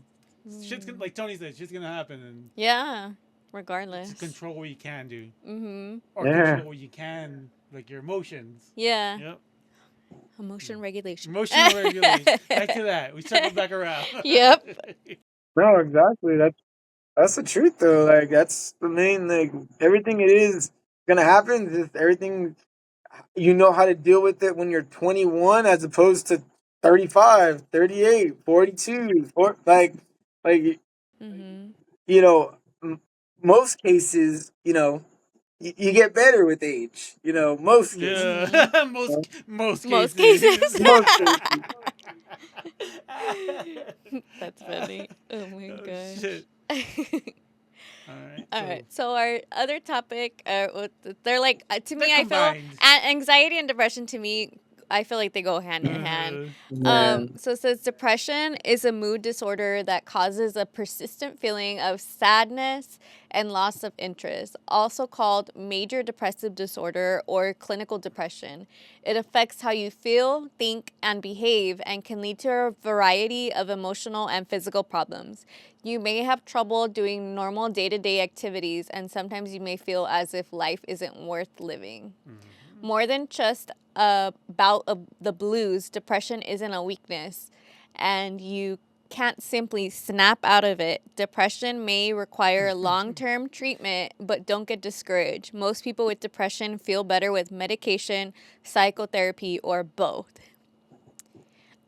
shit's gonna, Mm. like Tony said, shit's gonna happen, and Yeah. just Regardless. control what you can do Mm-hmm. or Yeah. control what you can, like your emotions. Yeah. Yep. Emotion regulation. Emotional regulation. Back to that. We circled back around. Yep. No, exactly. That's the truth though. Like that's the main, like everything it is gonna happen, just everything you know how to deal with it when you're 21 as opposed to 35, 38, 42, like Mm-hmm. you know, m- most cases, you get better with age. Most cases. Mm-hmm. Yeah. You know? Most Most cases. cases. Most cases. That's funny. Oh my Oh gosh. shit. All right. All right. So So our other topic, they're like to they're me. I feel combined. anxiety and depression to me. I feel like they go hand in hand. Uh-huh. Yeah. So it says depression is a mood disorder that causes a persistent feeling of sadness and loss of interest, also called major depressive disorder or clinical depression. It affects how you feel, think, and behave and can lead to a variety of emotional and physical problems. You may have trouble doing normal day-to-day activities, and sometimes you may feel as if life isn't worth living. Mhm. More than just a bout of the blues, depression isn't a weakness, and you can't simply snap out of it. Depression may require long-term treatment, but don't get discouraged. Most people with depression feel better with medication, psychotherapy, or both.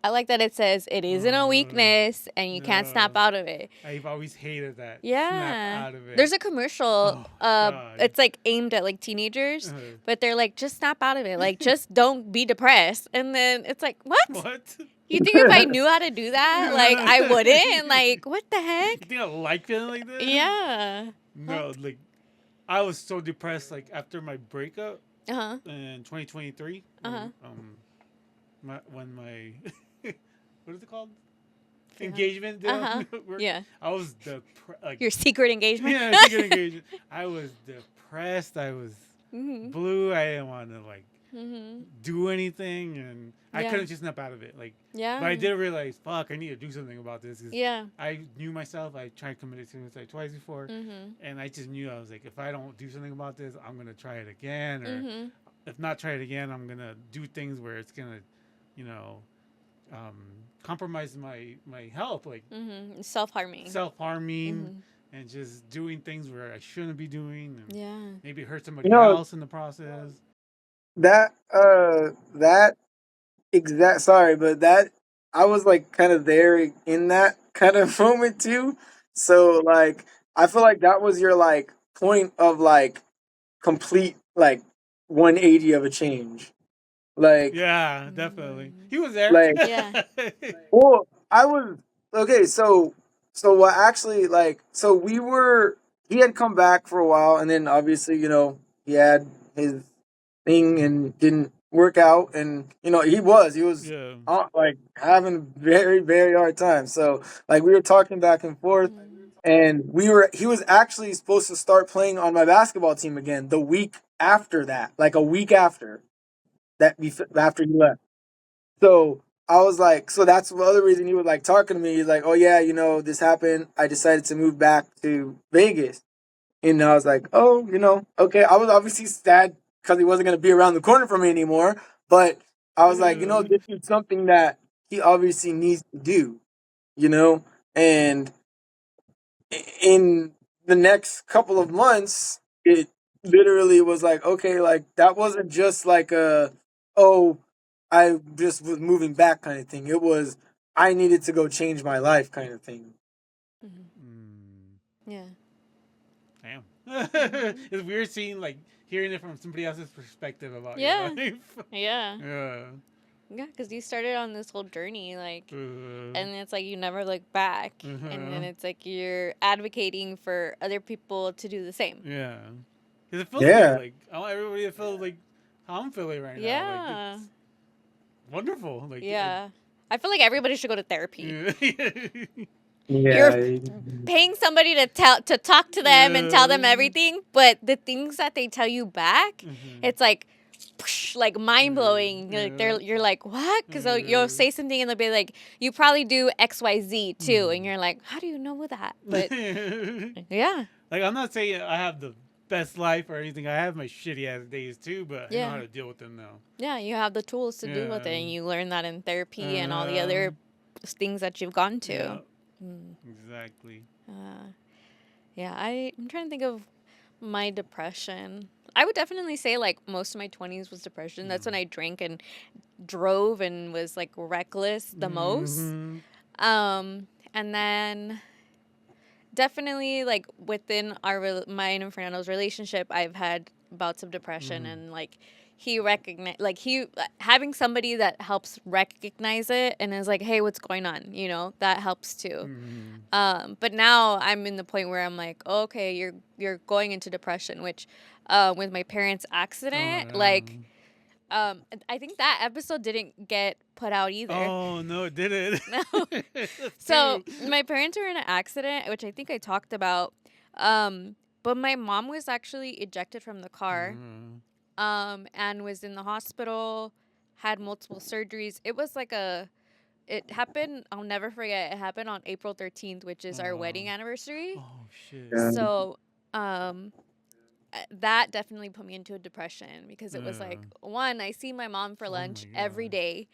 I like that it says it isn't a weakness and you can't snap No. out of it. I've always hated that. Snap Yeah. out of it. There's a commercial. Oh, God. It's like aimed at like teenagers, Uh, but they're like, just snap out of it. Like, just don't be depressed. And then it's like, what? what? You think if I knew how to do that, like, I wouldn't? Like, what the You heck? think I like feeling like that? Yeah. No, like, I was so depressed, like, after my breakup Uh huh. in 2023. Uh-huh. When my, what is it called? Yeah. Engagement didn't Uh-huh. work. Yeah. I was depressed. Like, Your secret engagement? yeah, secret engagement. I was depressed. I was Mm-hmm. blue. I didn't want to, like, Mm-hmm. do anything, and I Yeah. couldn't just snap out of it. Like, Yeah. but I did realize, fuck, I need to do something about this. 'Cause Yeah. I knew myself. I tried committing suicide twice before, Mm-hmm. and I just knew I was like, if I don't do something about this, I'm gonna try it again, or Mm-hmm. if not try it again, I'm gonna do things where it's gonna, you know, compromise my health, like Mm-hmm. Self-harming. self harming, Mm-hmm. and just doing things where I shouldn't be doing, and Yeah. maybe hurt You somebody know, else in the process. that exact, sorry, but that, I was like kind of there in that kind of moment too. So like, I feel like that was your like point of like complete like 180 of a change. Like, Yeah, definitely. He was there. like, Yeah. well, I was okay. So what actually, like, so we were, he had come back for a while, and then obviously, he had his thing and didn't work out, and he was Yeah. like having a very very hard time. So like we were talking back and forth, and he was actually supposed to start playing on my basketball team again the week after that, like a week after after he left. So I was like, so that's the other reason he was like talking to me. He's like, oh yeah, this happened. I decided to move back to Vegas. And I was like, oh, okay. I was obviously sad because he wasn't going to be around the corner from me anymore. But I was like, Yeah. this is something that he obviously needs to do, you know? And in the next couple of months, it literally was like, okay, like that wasn't just like oh, I just was moving back kind of thing. It was, I needed to go change my life kind of thing. Mm-hmm. Mm, Yeah. damn. Mm-hmm. It's weird seeing, like, hearing it from somebody else's perspective about Yeah. your life. Yeah. Yeah. Yeah, because you started on this whole journey, like, Uh, and it's like you never look back. And then uh-huh. it's like you're advocating for other people to do the same. Yeah. Because it feels good. Yeah. Like, I want everybody to feel like how I'm feeling right now. Like, Yeah. it's wonderful. Like, Yeah. I feel like everybody should go to therapy. You're Yeah. paying somebody to talk to them and tell them everything, but the things that they tell you back, it's like like mind blowing. Yeah. You're like, what? Because you'll say something and they'll be like, you probably do XYZ too, and you're like, how do you know that? But yeah, Like, I'm not saying I have the best life or anything. I have my shitty ass days too, but I know Yeah. how to deal with them now. yeah, you have the tools to do with it, Yeah. and you learn that in therapy and all the other things that you've gone to. Yeah, Mm. exactly. Yeah, I'm trying to think of my depression. I would definitely say like most of my 20s was depression. That's when I drank and drove and was like reckless the most. Mhm. And then definitely like within mine and Fernando's relationship, I've had bouts of depression, and like he recognized, like he having somebody that helps recognize it and is like, hey, what's going on? That helps too. Mhm. But now I'm in the point where I'm like, oh, okay, you're going into depression, which with my parents' accident, like I think that episode didn't get put out either. Oh no, it didn't. No. That's So true. my parents were in an accident, which I think I talked about. But my mom was actually ejected from the car, and was in the hospital, had multiple surgeries. It was like it happened, I'll never forget, it happened on April 13th, which is our wedding anniversary. Oh shit. Yeah. So, that definitely put me into a depression because it was like, one, I see my mom for Oh lunch my every gosh. day,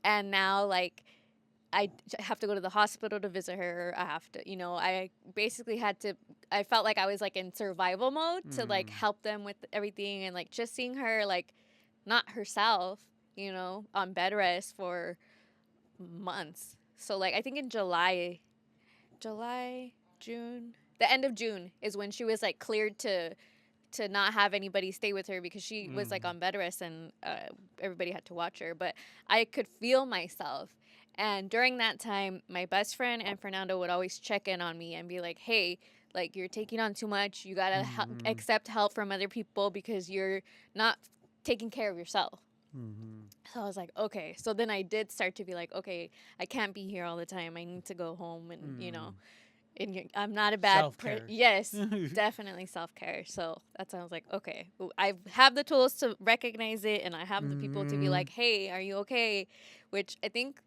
and now like I have to go to the hospital to visit her. I have to, I basically had to. I felt like I was like in survival mode to like help them with everything, and like just seeing her like not herself, on bed rest for months. So like I think in July, June, the end of June is when she was like cleared to not have anybody stay with her because she was like on bed rest and everybody had to watch her. But I could feel myself. And during that time, my best friend and Fernando would always check in on me and be like, hey, like you're taking on too much. You got to accept help from other people because you're not taking care of yourself. So I was like, okay. So then I did start to be like, okay, I can't be here all the time. I need to go home and, and I'm not a bad Self-care. Yes, definitely self-care. So that's why I was like, okay, I have the tools to recognize it and I have the people to be like, hey, are you okay? Which I think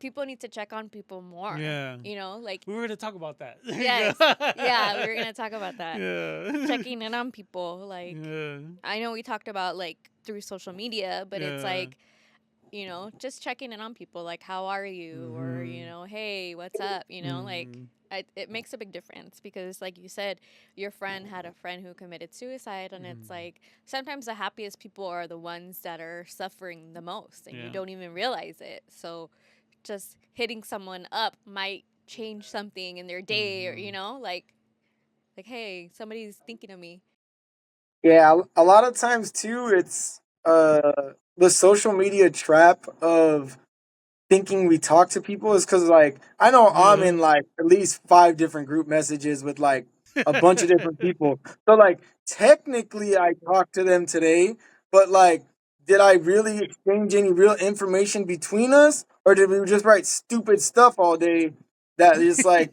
people need to check on people more. Yeah. Like we were going to talk about that. Yes. Yeah, we were going to talk about that. Yeah. Checking in on people. Like, I know we talked about like through social media, but it's like, just checking in on people. Like, how are you? Or, hey, what's up? Like, it makes a big difference because, like you said, your friend had a friend who committed suicide, and it's like sometimes the happiest people are the ones that are suffering the most, and you don't even realize it. So, just hitting someone up might change something in their day, or like, hey, somebody's thinking of me. Yeah, a lot of times too, it's the social media trap of thinking we talk to people is because like I know I'm in like at least 5 different group messages with like a bunch of different people. So like technically I talked to them today, but like did I really exchange any real information between us, or did we just write stupid stuff all day that is like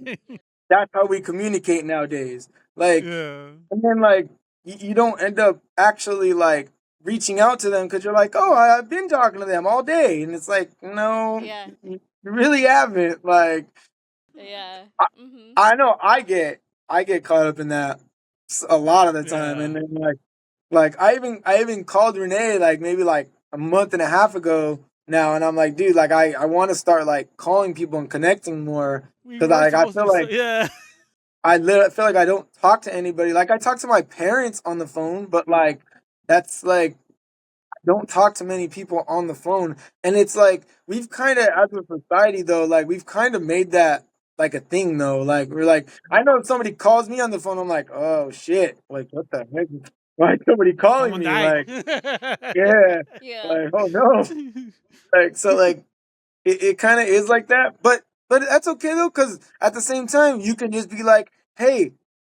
that's how we communicate nowadays? Like, Yeah. and then like you don't end up actually like reaching out to them because you're like, oh, I've been talking to them all day, and it's like, no, Yeah. you really haven't. Like, Yeah. I, Mm-hmm. I know I get caught up in that a lot of the time, Yeah. and then like I even called Renee like maybe like a month and a half ago now, and I'm like, dude, like I want to start like calling people and connecting more We because were I supposed to feel be like yeah. I literally feel like I don't talk to anybody. Like I talk to my parents on the phone, but like that's like I don't talk to many people on the phone. And it's like we've kind of as a society though, like we've kind of made that like a thing though. Like we're like I know if somebody calls me on the phone, I'm like, oh shit, like what the heck? Why is somebody calling Someone me? died. Like yeah, Yeah. like oh no, like so like it kind of is like that, but that's okay though, because at the same time, you can just be like, "Hey,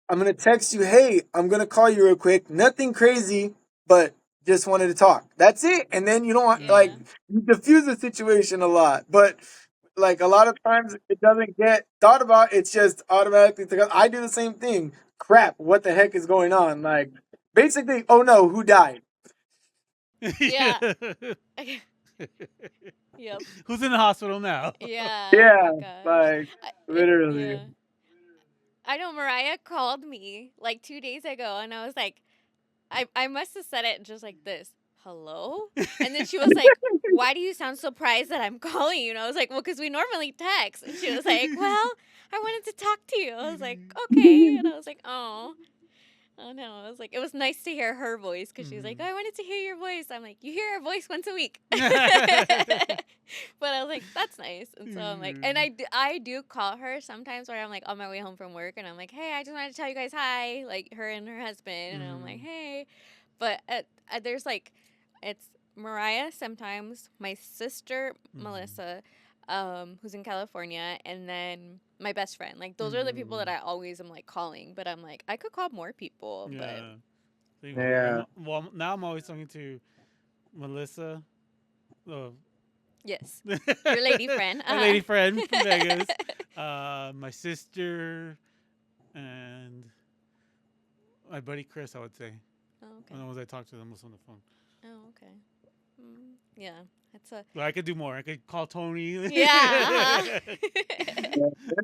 I'm gonna text you. Hey, I'm gonna call you real quick. Nothing crazy, but just wanted to talk. That's it." And then you don't like Yeah. you diffuse the situation a lot, but like a lot of times it doesn't get thought about. It's just automatically. I do the same thing. Crap! What the heck is going on? Like basically, oh no, who died? Yeah. Yep. Who's in the hospital now? Yeah. Oh Yeah, my gosh. like literally. Yeah. I know Mariah called me like 2 days ago, and I was like, I must have said it just like this, hello? And then she was like, why do you sound surprised that I'm calling you? And I was like, well, because we normally text. And she was like, well, I wanted to talk to you. I was like, okay. And I was like, oh. Oh no, I was like, it was nice to hear her voice because she's like, oh, I wanted to hear your voice. I'm like, you hear her voice once a week. But I was like, that's nice. And so I'm like, and I do call her sometimes where I'm like on my way home from work and I'm like, hey, I just wanted to tell you guys hi, like her and her husband. And I'm like, hey. But there's like, it's Mariah sometimes, my sister, Melissa, who's in California, and then my best friend. Like those are the people that I always am like calling. But I'm like, I could call more people. But Yeah. Well, now I'm always talking to Melissa. Oh. yes, your lady friend. My lady friend from Vegas. My sister and my buddy Chris, I would say. Oh, okay. And the ones I talk to the most on the phone. Oh, okay. Yeah, that's a But I could do more. I could call Tony. yeah.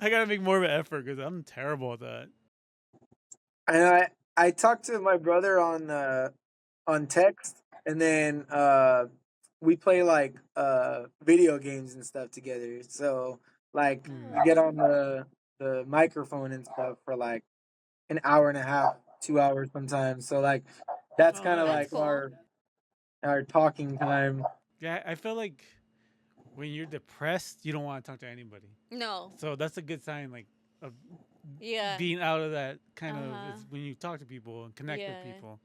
I gotta make more of an effort because I'm terrible at that. And I talked to my brother on text, and then we play like video games and stuff together. So like we Oh, get on the microphone and stuff for like an hour and a half, 2 hours sometimes. So like that's Oh, kind of that's like nice. cool. our talking time. Yeah, I feel like when you're depressed, you don't want to talk to anybody. No. So that's a good sign, like, of Yeah. being out of that kind Uh of huh. is when you talk to people and connect with Yeah. people.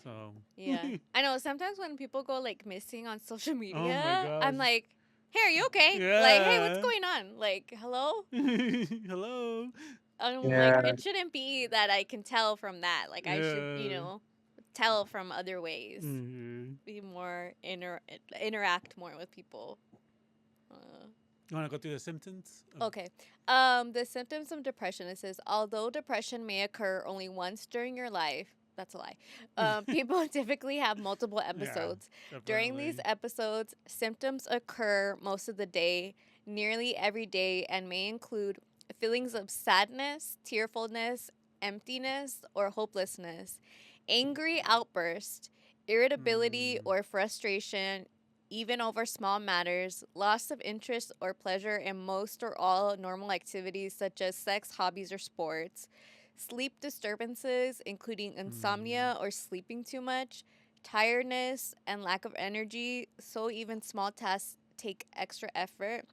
So, Yeah. I know sometimes when people go like missing on social oh my media, gosh, I'm like, hey, are you okay? Like, hey, what's yeah. going on? Like, hello? Hello. I'm like, Yeah. it shouldn't be that I can tell from that. Like, I should, Yeah. tell from other ways. Mm-hmm. Be more interact more with people. Uh, You want to go through the symptoms? okay. The symptoms of depression. It says, although depression may occur only once during your life, that's a lie. People typically have multiple Yeah, episodes. During these definitely. episodes, symptoms occur most of the day, nearly every day, and may include feelings of sadness, tearfulness, emptiness, or hopelessness, angry outburst, irritability Mm, or frustration, even over small matters, loss of interest or pleasure in most or all normal activities such as sex, hobbies, or sports, sleep disturbances, including mm, insomnia or sleeping too much, tiredness and lack of energy, so even small tasks take extra effort,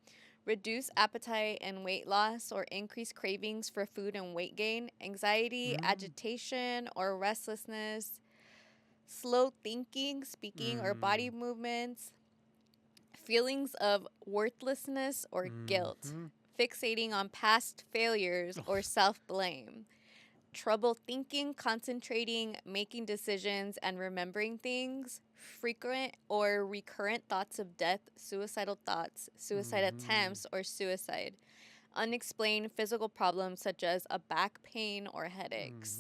reduced appetite and weight loss or increased cravings for food and weight gain, anxiety, mm, agitation, or restlessness, slow thinking, speaking, or body mm, movements, feelings of worthlessness or guilt, mm-hmm. fixating on past failures or self blame, trouble thinking, concentrating, making decisions, and remembering things, frequent or recurrent thoughts of death, suicidal thoughts, suicide Mm-hmm. attempts, or suicide, unexplained physical problems such as a back pain or headaches.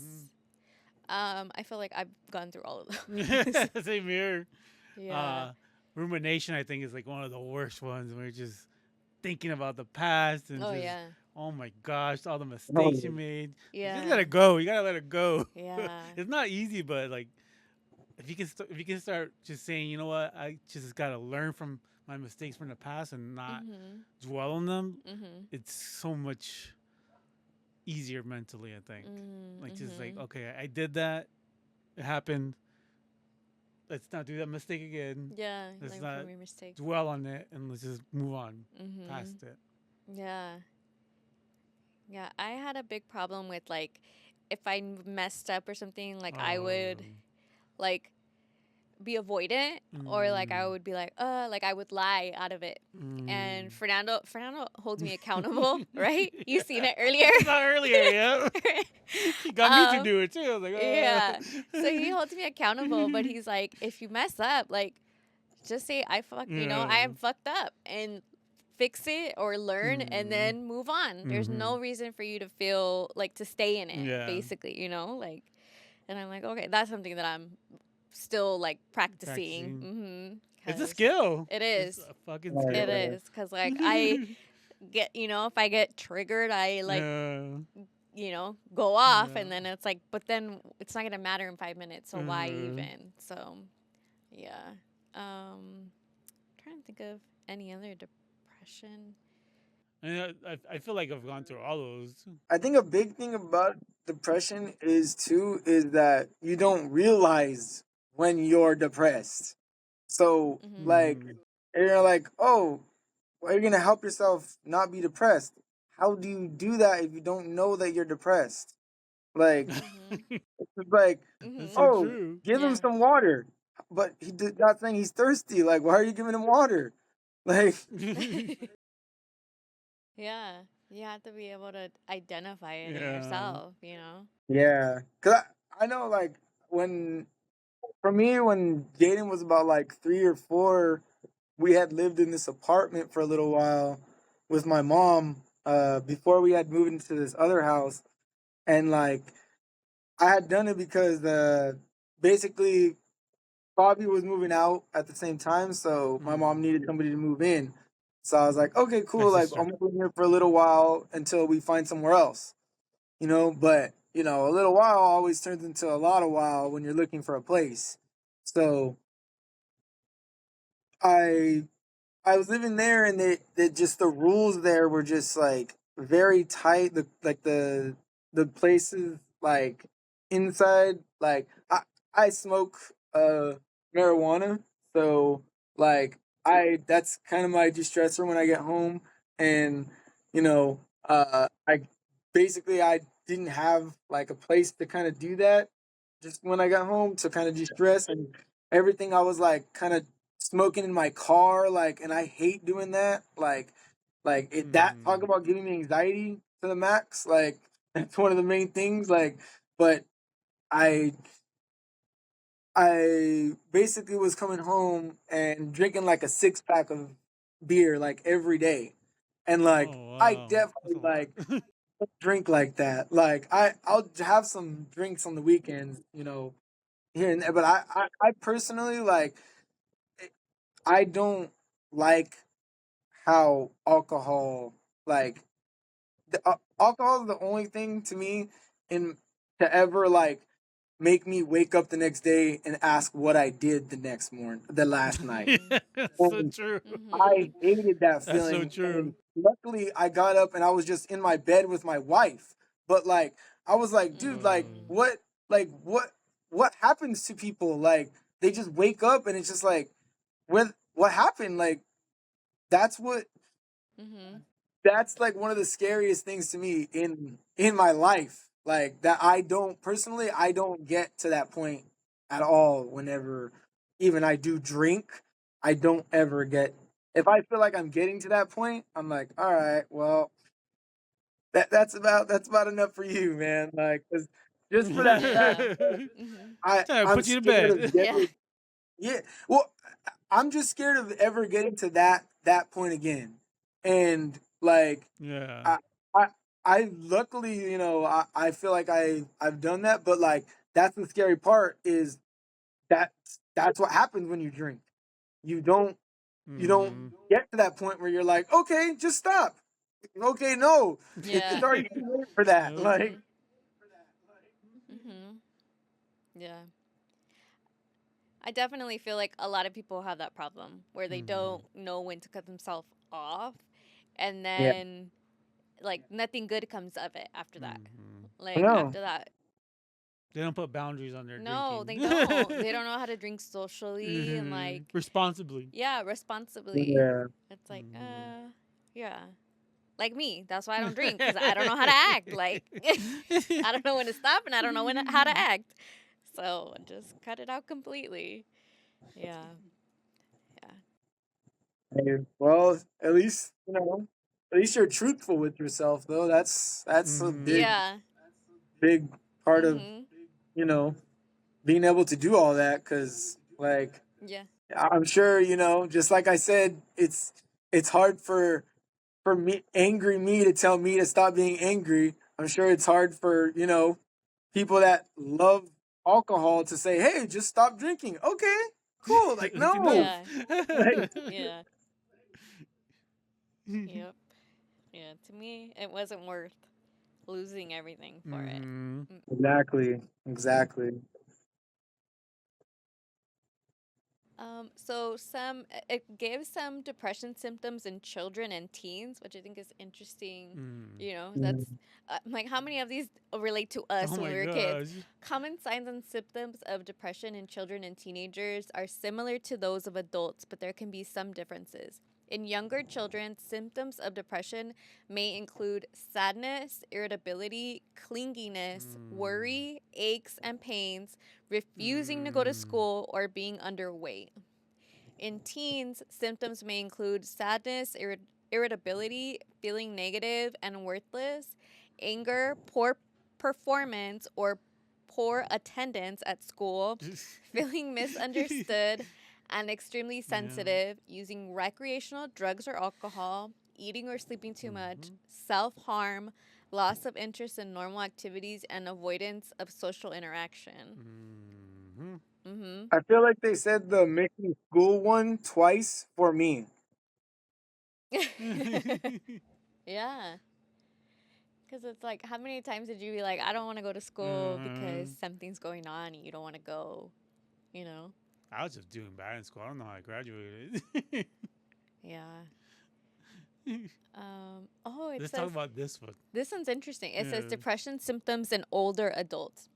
I feel like I've gone through all of those. Mm-hmm. Same here. Yeah. Uh, rumination, I think, is like one of the worst ones where you're just thinking about the past and Oh just, yeah. oh my gosh, all the mistakes you Oh, made. Like, just let Yeah. it go. You gotta let it go. Yeah. It's not easy, but like if you can start just saying, you know what, I just gotta learn from my mistakes from the past and not Mhm. dwell on them. Mhm. It's so much easier mentally. I think, Mhm. like just like, Mhm. okay, I did that. It happened. Let's not do that mistake again. Yeah. Let's Learn not from your mistakes. dwell on it, and let's just move on Mhm. past it. Yeah. Yeah. I had a big problem with like if I messed up or something, like I would Um, like be avoidant or like I mm, would be like I would lie out of it. And mm. Fernando holds me accountable, right? You seen it earlier. I saw earlier, yeah. He got me to um do it too. I was yeah. So like, he holds me accountable, but he's like, if you mess up, like just say I yeah. am fucked up and fix it or learn and Mm, then move on. There's mm-hmm. no reason for you to feel like to stay in it, Yeah. basically, like and I'm like, okay, that's something that I'm still like practicing. Practicing. It's a Cuz skill. it It's is. a fucking oh, It skill. yeah. is cuz like I get, if I get triggered, I like, Yeah. go off Yeah. and then it's like but then it's not going to matter in 5 minutes, so why Uh, even? So, yeah. Trying to think of any other depression. and I feel like I've gone through all those. I think a big thing about depression is that you don't realize when you're depressed. So Mhm. like Mm-hmm. you're like, oh, well, you're gonna help yourself not be depressed. How do you do that if you don't know that you're depressed? Like Mhm. it's like, That's Mhm. so oh, true. give him Yeah. some water. But he did not saying he's thirsty. Like, why are you giving him water? Like, Yeah. You have to be able to identify it in Yeah. yourself. yeah, cause I know like when for me when Jaden was about like 3 or 4, we had lived in this apartment for a little while with my mom before we had moved into this other house, and like I had done it because basically Bobby was moving out at the same time, so my mom Mm. needed somebody to move in. So I was like, okay, My cool. Like, sister. I'm moving here for a little while until we find somewhere else, But, a little while always turns into a lot of while when you're looking for a place. So I I was living there, and they just the rules there were just like very tight. The places like inside, like I smoke marijuana, so like I that's kind of my de-stressor when I get home, and I basically I didn't have like a place to kind of do that just when I got home to kind of de-stress, and everything I was like kind of smoking in my car, like, and I hate doing that. Like it that talk Mm. about giving me anxiety to the max. Like that's one of the main things. Like, but I I basically was coming home and drinking like a 6 pack of beer like every day, and like Oh I wow, that's definitely a lot. like drink like that. Like I'll have some drinks on the weekends, here and there. But I personally like I don't like how alcohol like alcohol is the only thing to me in to ever like make me wake up the next day and ask what I did the last night. Mm. That's so And true. Mhm. I hated that That's so feeling. true. And luckily I got up and I was just in my bed with my wife. But like I was like, dude, Mm. like what happens to people? Like they just wake up and it's just like what happened? Like that's what Mhm. that's like one of the scariest things to me in my life. Like that I don't personally I don't get to that point at all whenever even I do drink. I don't ever get if I feel like I'm getting to that point, I'm like, all right, well, that's about enough for you, man. Like 'cause just for that fact, Yeah. Mhm. Time to I'm put you to scared of bed. Yeah. getting yeah. Well, I'm just scared of ever getting to that point again. And like Yeah. I I I luckily, I feel like I've done that, but like that's the scary part is that that's what happens when you drink. You don't you don't Mm-hmm. get to that point where you're like, okay, just stop. Okay, no, it's Yeah. already too late for that. Yep. Like, Mhm. Mhm. Yeah. I definitely feel like a lot of people have that problem where they Mm-hmm. don't know when to cut themselves off, and yeah, then like nothing good comes of it after that. Mm-hmm. Like no, after that, They don't put boundaries on their no, drinking. they don't. They don't know how to drink socially and Mm-hmm. like Responsibly. yeah, responsibly. yeah, It's like Mm-hmm. yeah. Like me. That's why I don't drink cuz I don't know how to act. Like I don't know when to stop and I don't know how to act. So, just cut it out completely. Yeah. Yeah. Hey, well, at least you're truthful with yourself, though. That's a Mm-hmm. Yeah. big part of Mhm. you know being able to do all that because like Yeah. I'm sure just like I said it's hard for me angry me to tell me to stop being angry. I'm sure it's hard for people that love alcohol to say, hey, just stop drinking. Okay, cool. Like, That's no. enough. Yeah. Like, Yeah. Yep. Yeah, to me it wasn't worth losing everything for it. Mm-hmm. exactly, exactly. So it gives some depression symptoms in children and teens, which I think is interesting. Mm. You know, that's Mm. like how many of these relate to us Oh when my we were kids? gosh. Common signs and symptoms of depression in children and teenagers are similar to those of adults, but there can be some differences. In younger children, symptoms of depression may include sadness, irritability, clinginess, Mm. worry, aches and pains, refusing to go to Mm. school, or being underweight. In teens, symptoms may include sadness, irritability, feeling negative and worthless, anger, poor performance, or poor attendance at school, feeling misunderstood and extremely Yeah. sensitive, using recreational drugs or alcohol, eating or sleeping too much, Mm-hmm. self harm, loss of interest in normal activities, and avoidance of social interaction. Mm-hmm. Mm I feel like they said the missing school one twice for me. hmm. Yeah. Because it's like, how many times did you be like, I don't want to go to school because Mm-hmm. something's going on and you don't want to go, you know? I was just doing bad in school. I don't know how I graduated. Yeah. Oh, it Let's talk says about this one. this one's interesting. It says Yeah. depression symptoms in older adults.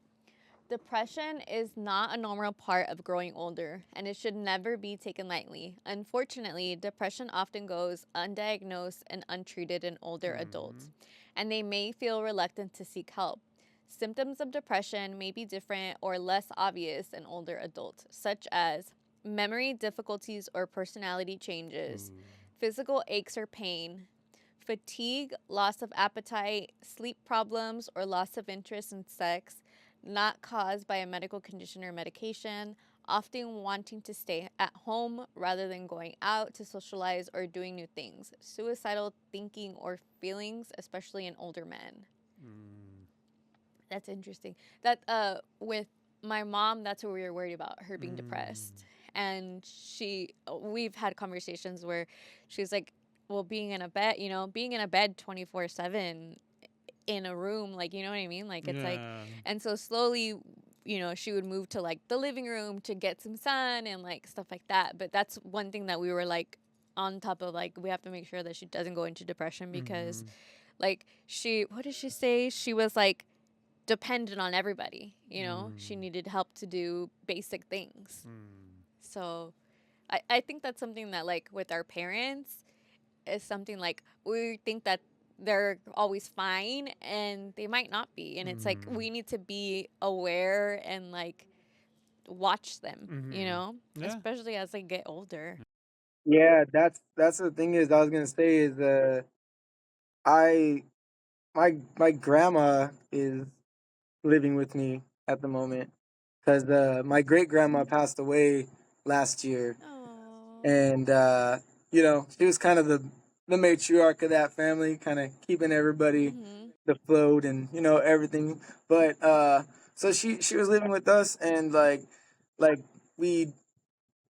Depression is not a normal part of growing older, and it should never be taken lightly. Unfortunately, depression often goes undiagnosed and untreated in older adults, and they may feel reluctant to seek help. Symptoms of depression may be different or less obvious in older adults, such as memory difficulties or personality changes, physical aches or pain, fatigue, loss of appetite, sleep problems, or loss of interest in sex, not caused by a medical condition or medication, often wanting to stay at home rather than going out to socialize or doing new things, suicidal thinking or feelings, especially in older men. That's interesting. That with my mom, that's what we were worried about, her being depressed. And we've had conversations where she's like, well, being in a bed, being in a bed 24/7 in a room, like, you know what I mean? Like, it's like, Yeah. and so slowly, she would move to like the living room to get some sun and like stuff like that. But that's one thing that we were like on top of, like, we have to make sure that she doesn't go into depression because, like, what did she say? She was like dependent on everybody, she needed help to do basic things. So I think that's something that, like, with our parents, is something like we think that they're always fine and they might not be. And it's like we need to be aware and like watch them, Yeah. especially as they get older. Yeah, that's the thing is I was gonna say is I my grandma is living with me at the moment because my great grandma passed away last year, Oh. and she was kind of the matriarch of that family, kind of keeping everybody Mhm. afloat and everything. But so she was living with us, and like we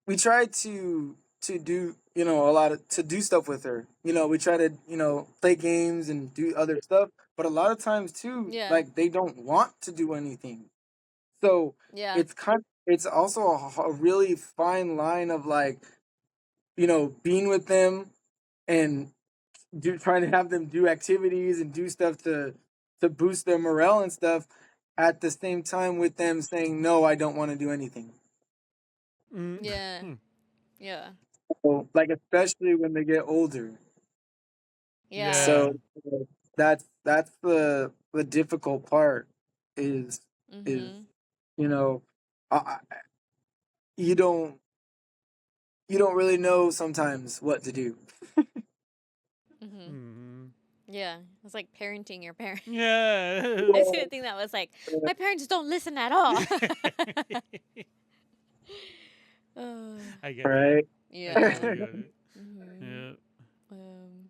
we tried to do a lot of to do stuff with her. We try to play games and do other stuff, but a lot of times too, Yeah. like they don't want to do anything. So Yeah. it's also a really fine line of like being with them and trying to have them do activities and do stuff to boost their morale and stuff at the same time with them saying no, I don't want to do anything. Yeah. Yeah. So, like especially when they get older. Yeah. Yeah. So that's the difficult part is Mhm. you know you don't really know sometimes what to do. Mhm. Mm-hmm. Yeah. It's like parenting your parents. Yeah. I see a thing that was like, my parents don't listen at all. uh, I get that. Right. I yeah. totally get it. Mhm. Yeah. Um,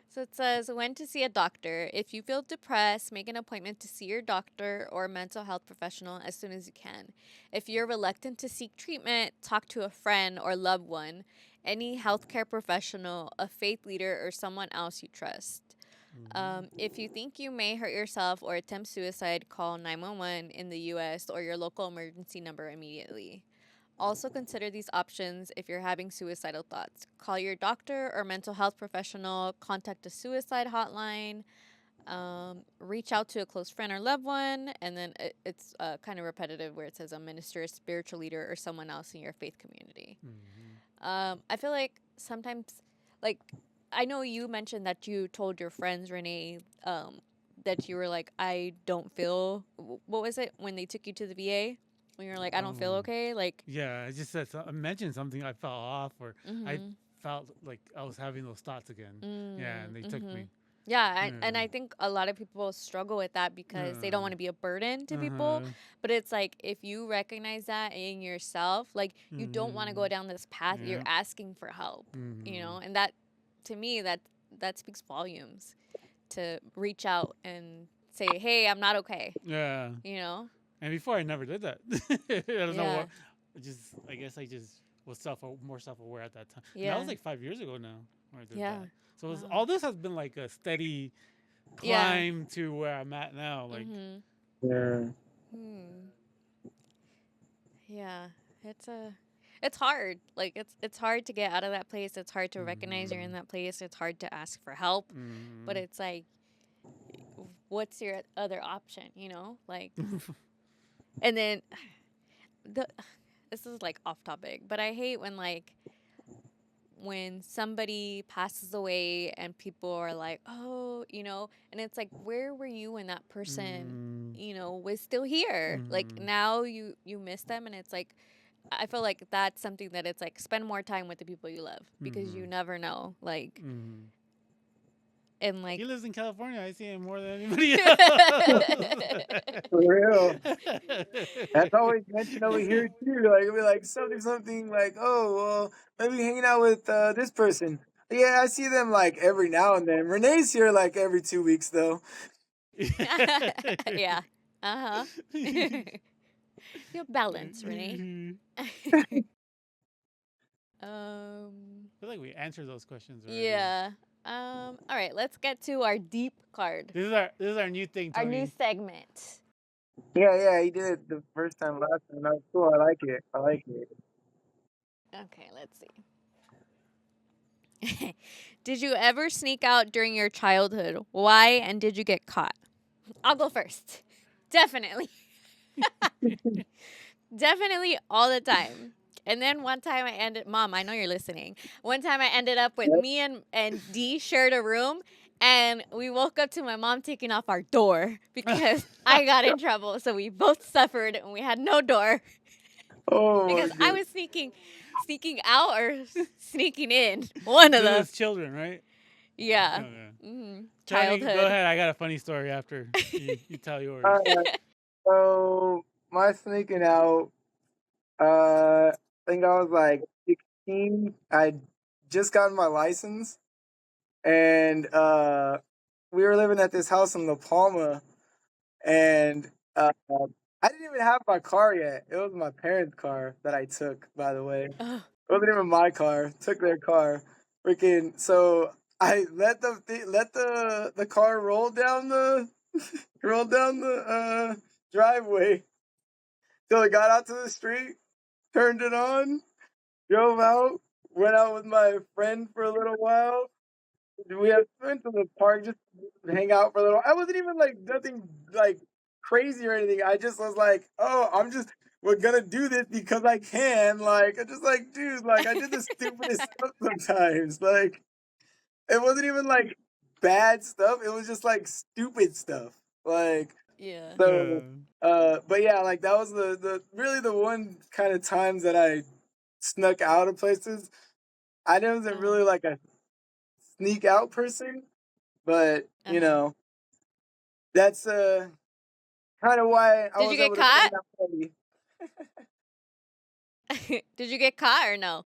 So it says when to see a doctor. If you feel depressed, make an appointment to see your doctor or mental health professional as soon as you can. If you're reluctant to seek treatment, talk to a friend or loved one, any healthcare professional, a faith leader, or someone else you trust. If you think you may hurt yourself or attempt suicide, call 911 in the US or your local emergency number immediately. Also, consider these options if you're having suicidal thoughts. Call your doctor or mental health professional, contact a suicide hotline, reach out to a close friend or loved one, and then it's kind of repetitive where it says a minister, a spiritual leader, or someone else in your faith community. I feel like sometimes, like, I know you mentioned that you told your friends, Renee, that you were like, I don't feel, what was it, when they took you to the VA? When you're like, I don't feel Oh. okay? Like, Yeah. I just said I mentioned something. I fell off, or I mm-hmm. felt like I was having those thoughts again. Yeah, and they took Mm-hmm. me. Yeah, and Yeah. I think a lot of people struggle with that because they don't want to be a burden to Uh people. huh. But it's like if you recognize that in yourself, like you don't want to go down this path. You're Yeah. asking for help, and that, to me, that speaks volumes. To reach out and say, "Hey, I'm not okay," Yeah. you know? And before I never did that. I don't know Yeah, what. I guess I just was more self aware at that time. And that yeah, was like 5 years ago now when I did yeah. that. So Wow. all this has been like a steady Yeah. climb to where I'm at now. Like, Yeah. Hmm. Yeah. It's a it's hard. Like it's hard to get out of that place. It's hard to recognize you're in Mm. that place. It's hard to ask for help. But Mm. it's like, what's your other option? Like, and then the this is like off topic, but I hate when somebody passes away and people are like, oh, and it's like, where were you when that person, Mm. was still here? Like Mm. now you miss them, and it's like, I feel like that's something that it's like, spend more time with the people you love because you Mm. never know. Like, Mm. and He like, lives in California. I see him more than anybody else. For real. That's always mentioned over here too. Like it'll be like something like, oh well, maybe hanging out with this person. Yeah, I see them like every now and then. Renee's here like every 2 weeks though. yeah, uh huh. You have balance, Renee. I feel like we answered those questions already. Yeah. All right, let's get to our deep card. This is our new thing, Our new Tony. segment. Yeah, he did it the first time last time. That was cool. I like it. I like it. Okay, let's see. Did you ever sneak out during your childhood? Why, and did you get caught? I'll go first. Definitely. Definitely all the time. And then one time Mom, I know you're listening. One time I ended up with me and Dee shared a room, and we woke up to my mom taking off our door because I got in trouble. So we both suffered and we had no door Oh my because I god. was sneaking out or sneaking in. One of This them. is children, right? Yeah. Okay. Mm-hmm. Tony, go Childhood. ahead. I got a funny story after you tell yours. So my sneaking out. I think I was like 16. I just gotten my license, and we were living at this house in La Palma, and I didn't even have my car yet. It was my parents' car that I took, by the way. Oh. It wasn't even my car. Took their car. Freaking. So I let the car roll down the driveway till it got out to the street. Turned it on. Drove out. Went out with my friend for a little while. We went to the park just to hang out for a little. I wasn't even like nothing like crazy or anything. I just was like, oh, we're gonna do this because I can. Like, I just like, dude, like I did the stupidest stuff sometimes. Like, it wasn't even like bad stuff. It was just like stupid stuff. Like, Yeah. so, but yeah, like that was the really the one kind of times that I snuck out of places. I wasn't Uh-huh. really like a sneak out person, but Uh-huh. that's kind of why I Did you was get able to stay caught? that party. Did you get caught or no?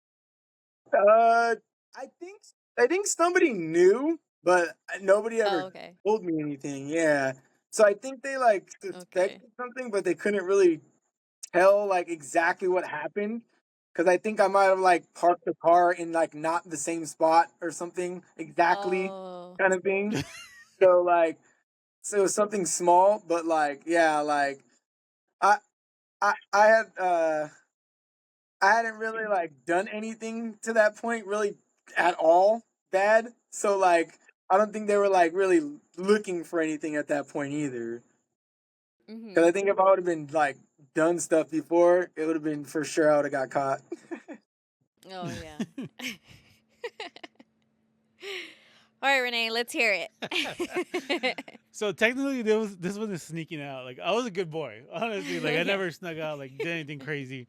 Uh, I think I think somebody knew, but nobody Oh, ever okay. told me anything. Yeah, so I think they like Okay. suspected something, but they couldn't really tell like exactly what happened. Because I think I might have like parked the car in like not the same spot or something exactly, Oh. kind of thing. So like, so it was something small, but like yeah, like I I had I hadn't really like done anything to that point really at all bad. So like I don't think they were like really looking for anything at that point either. Because Mhm. I think if I would have been like done stuff before, it would have been for sure I would have got caught. Oh yeah. All right, Renee, let's hear it. So technically, this one is sneaking out. Like I was a good boy, honestly. Like I Yeah. never snuck out, like did anything crazy,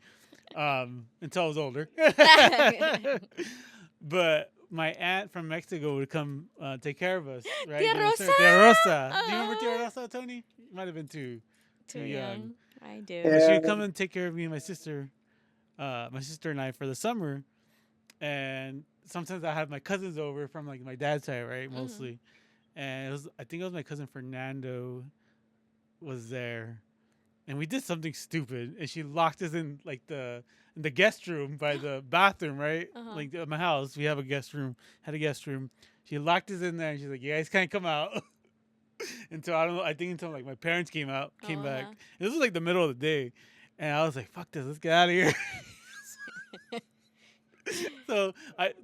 until I was older. But my aunt from Mexico would come take care of us, right? Tia During the Rosa. summer. Tia Rosa. Do you remember Tia Uh, Rosa, Tony? You might have been too too young. young. I do. But Yeah. she'd come and take care of me and my sister and I for the summer. And sometimes I have my cousins over from like my dad's side, right? Mhm. Mostly. And I think it was my cousin Fernando was there, and we did something stupid, and she locked us in like in the guest room by the bathroom, right? Uh-huh. Like at my house, we have a guest room, had a guest room. She locked us in there, and she's like, "You guys can't come out." Until I don't know. I think until like my parents Oh, came back. uh-huh. This was like the middle of the day, and I was like, "Fuck this, let's get out of here." So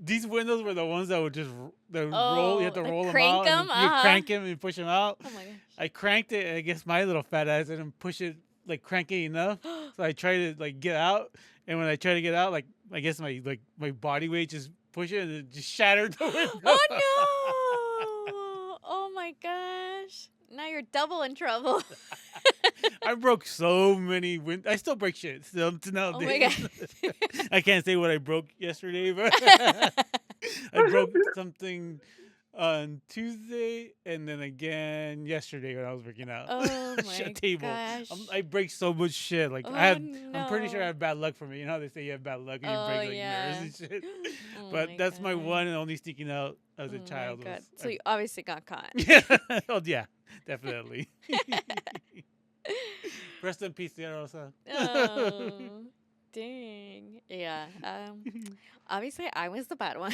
these windows were the ones that would just roll. You had to the roll them crank out, and 'em? you Uh-huh. crank them and push them out. Oh my gosh. I cranked it, and I guess my little fat ass didn't push it like crank it enough. So I tried to like get out, and when I tried to get out, like I guess my body weight just pushed it, and it just shattered the window. Oh no! Oh my gosh. Now you're double in trouble. I broke so many I still break shit still to Oh my nowadays. god. I can't say what I broke yesterday, but I broke something on Tuesday and then again yesterday when I was working out. Oh Shit, my table. gosh. I break so much shit. Like Oh I'm pretty sure I no. have bad luck for me. You know how they say you have bad luck and you Oh break like yeah. mirrors and shit. Oh But my that's my god. one and only sneaking out as Oh a my child. god. Was, So you obviously got caught. yeah. Oh yeah, definitely. Rest in peace, Sierra Rosa. Oh, dang. Yeah. Obviously I was the bad one.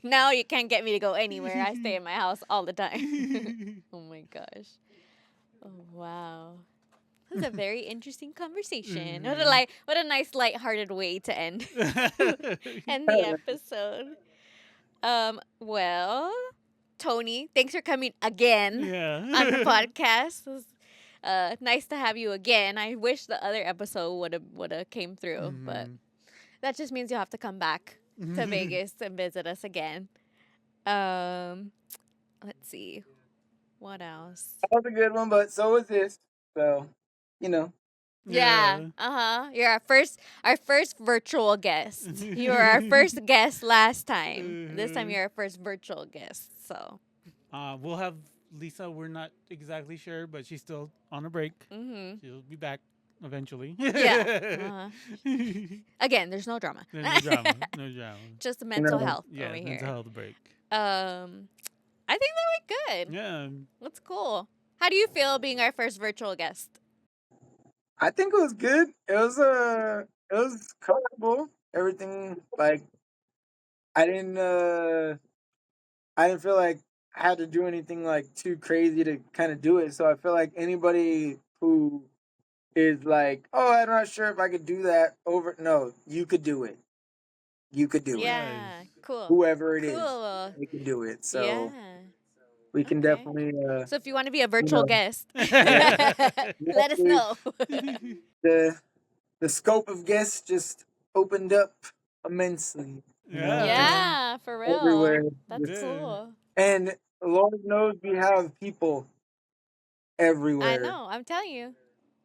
Now you can't get me to go anywhere. I stay in my house all the time. Oh my gosh. Oh wow. That was a very interesting conversation. What a nice lighthearted way to end end the episode. Well, Tony, thanks for coming again Yeah. on the podcast. It was, nice to have you again. I wish the other episode would have came through, but that just means you'll have to come back to Vegas and visit us again. Let's see. What else? That was a good one, but so was this. So, you know. Yeah. You're our first virtual guest. You were our first guest last time. This time you're our first virtual guest. So. We'll have Lisa. We're not exactly sure, but she's still on a break. Mm-hmm. She'll be back eventually. Yeah. Again, there's no drama. There's no drama. No drama. Just mental No. health Yeah, over mental here. health break. I think that went good. Yeah. That's cool. How do you feel being our first virtual guest? I think it was good. It was comfortable. Everything like I didn't I didn't feel like I had to do anything like too crazy to kind of do it. So I feel like anybody who is like, "Oh, I'm not sure if I could do that over." No, you could do it. You could do it. Yeah, cool. Whoever it is, Cool. they can do it. So Yeah. we can Okay. definitely So if you want to be a virtual know. guest, Yeah. let us know. the scope of guests just opened up immensely. You know, Yeah. Yeah, for real. everywhere. That's Yeah. cool. And Lord knows we have people everywhere. I know. I'm telling you,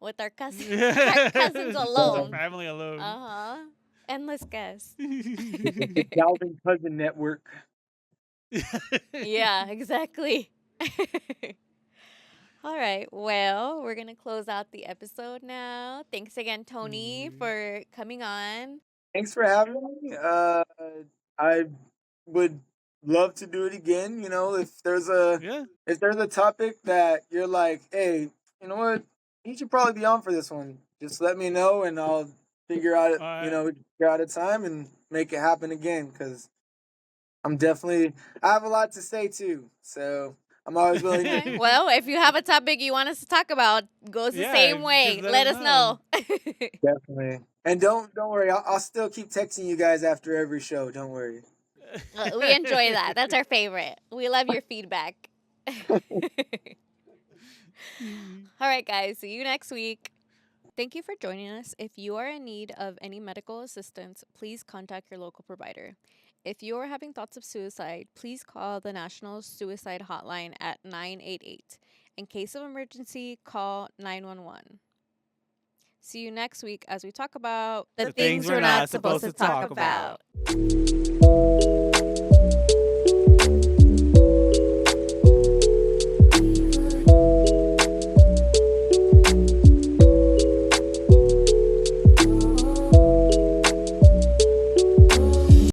with our cousins, Our our cousins Our alone. family alone. Endless guests. The Galvin Cousin Network. Yeah, exactly. All right. Well, we're gonna close out the episode now. Thanks again, Tony, for coming on. Thanks for having me. I would love to do it again. You know, if there's Yeah. a topic that you're like, hey, you know what, you should probably be on for this one. Just let me know, and I'll figure out it. All You right. know, figure out a time and make it happen again. Because I have a lot to say too. So I'm always willing to. Okay. Well, if you have a topic you want us to talk about, goes the Yeah, same way. just Let us know. Definitely. And don't worry. I'll still keep texting you guys after every show. Don't worry. We enjoy that. That's our favorite. We love your feedback. All right, guys. See you next week. Thank you for joining us. If you are in need of any medical assistance, please contact your local provider. If you are having thoughts of suicide, please call the National Suicide Hotline at 988. In case of emergency, call 911. See you next week as we talk about the things we're not supposed to talk about.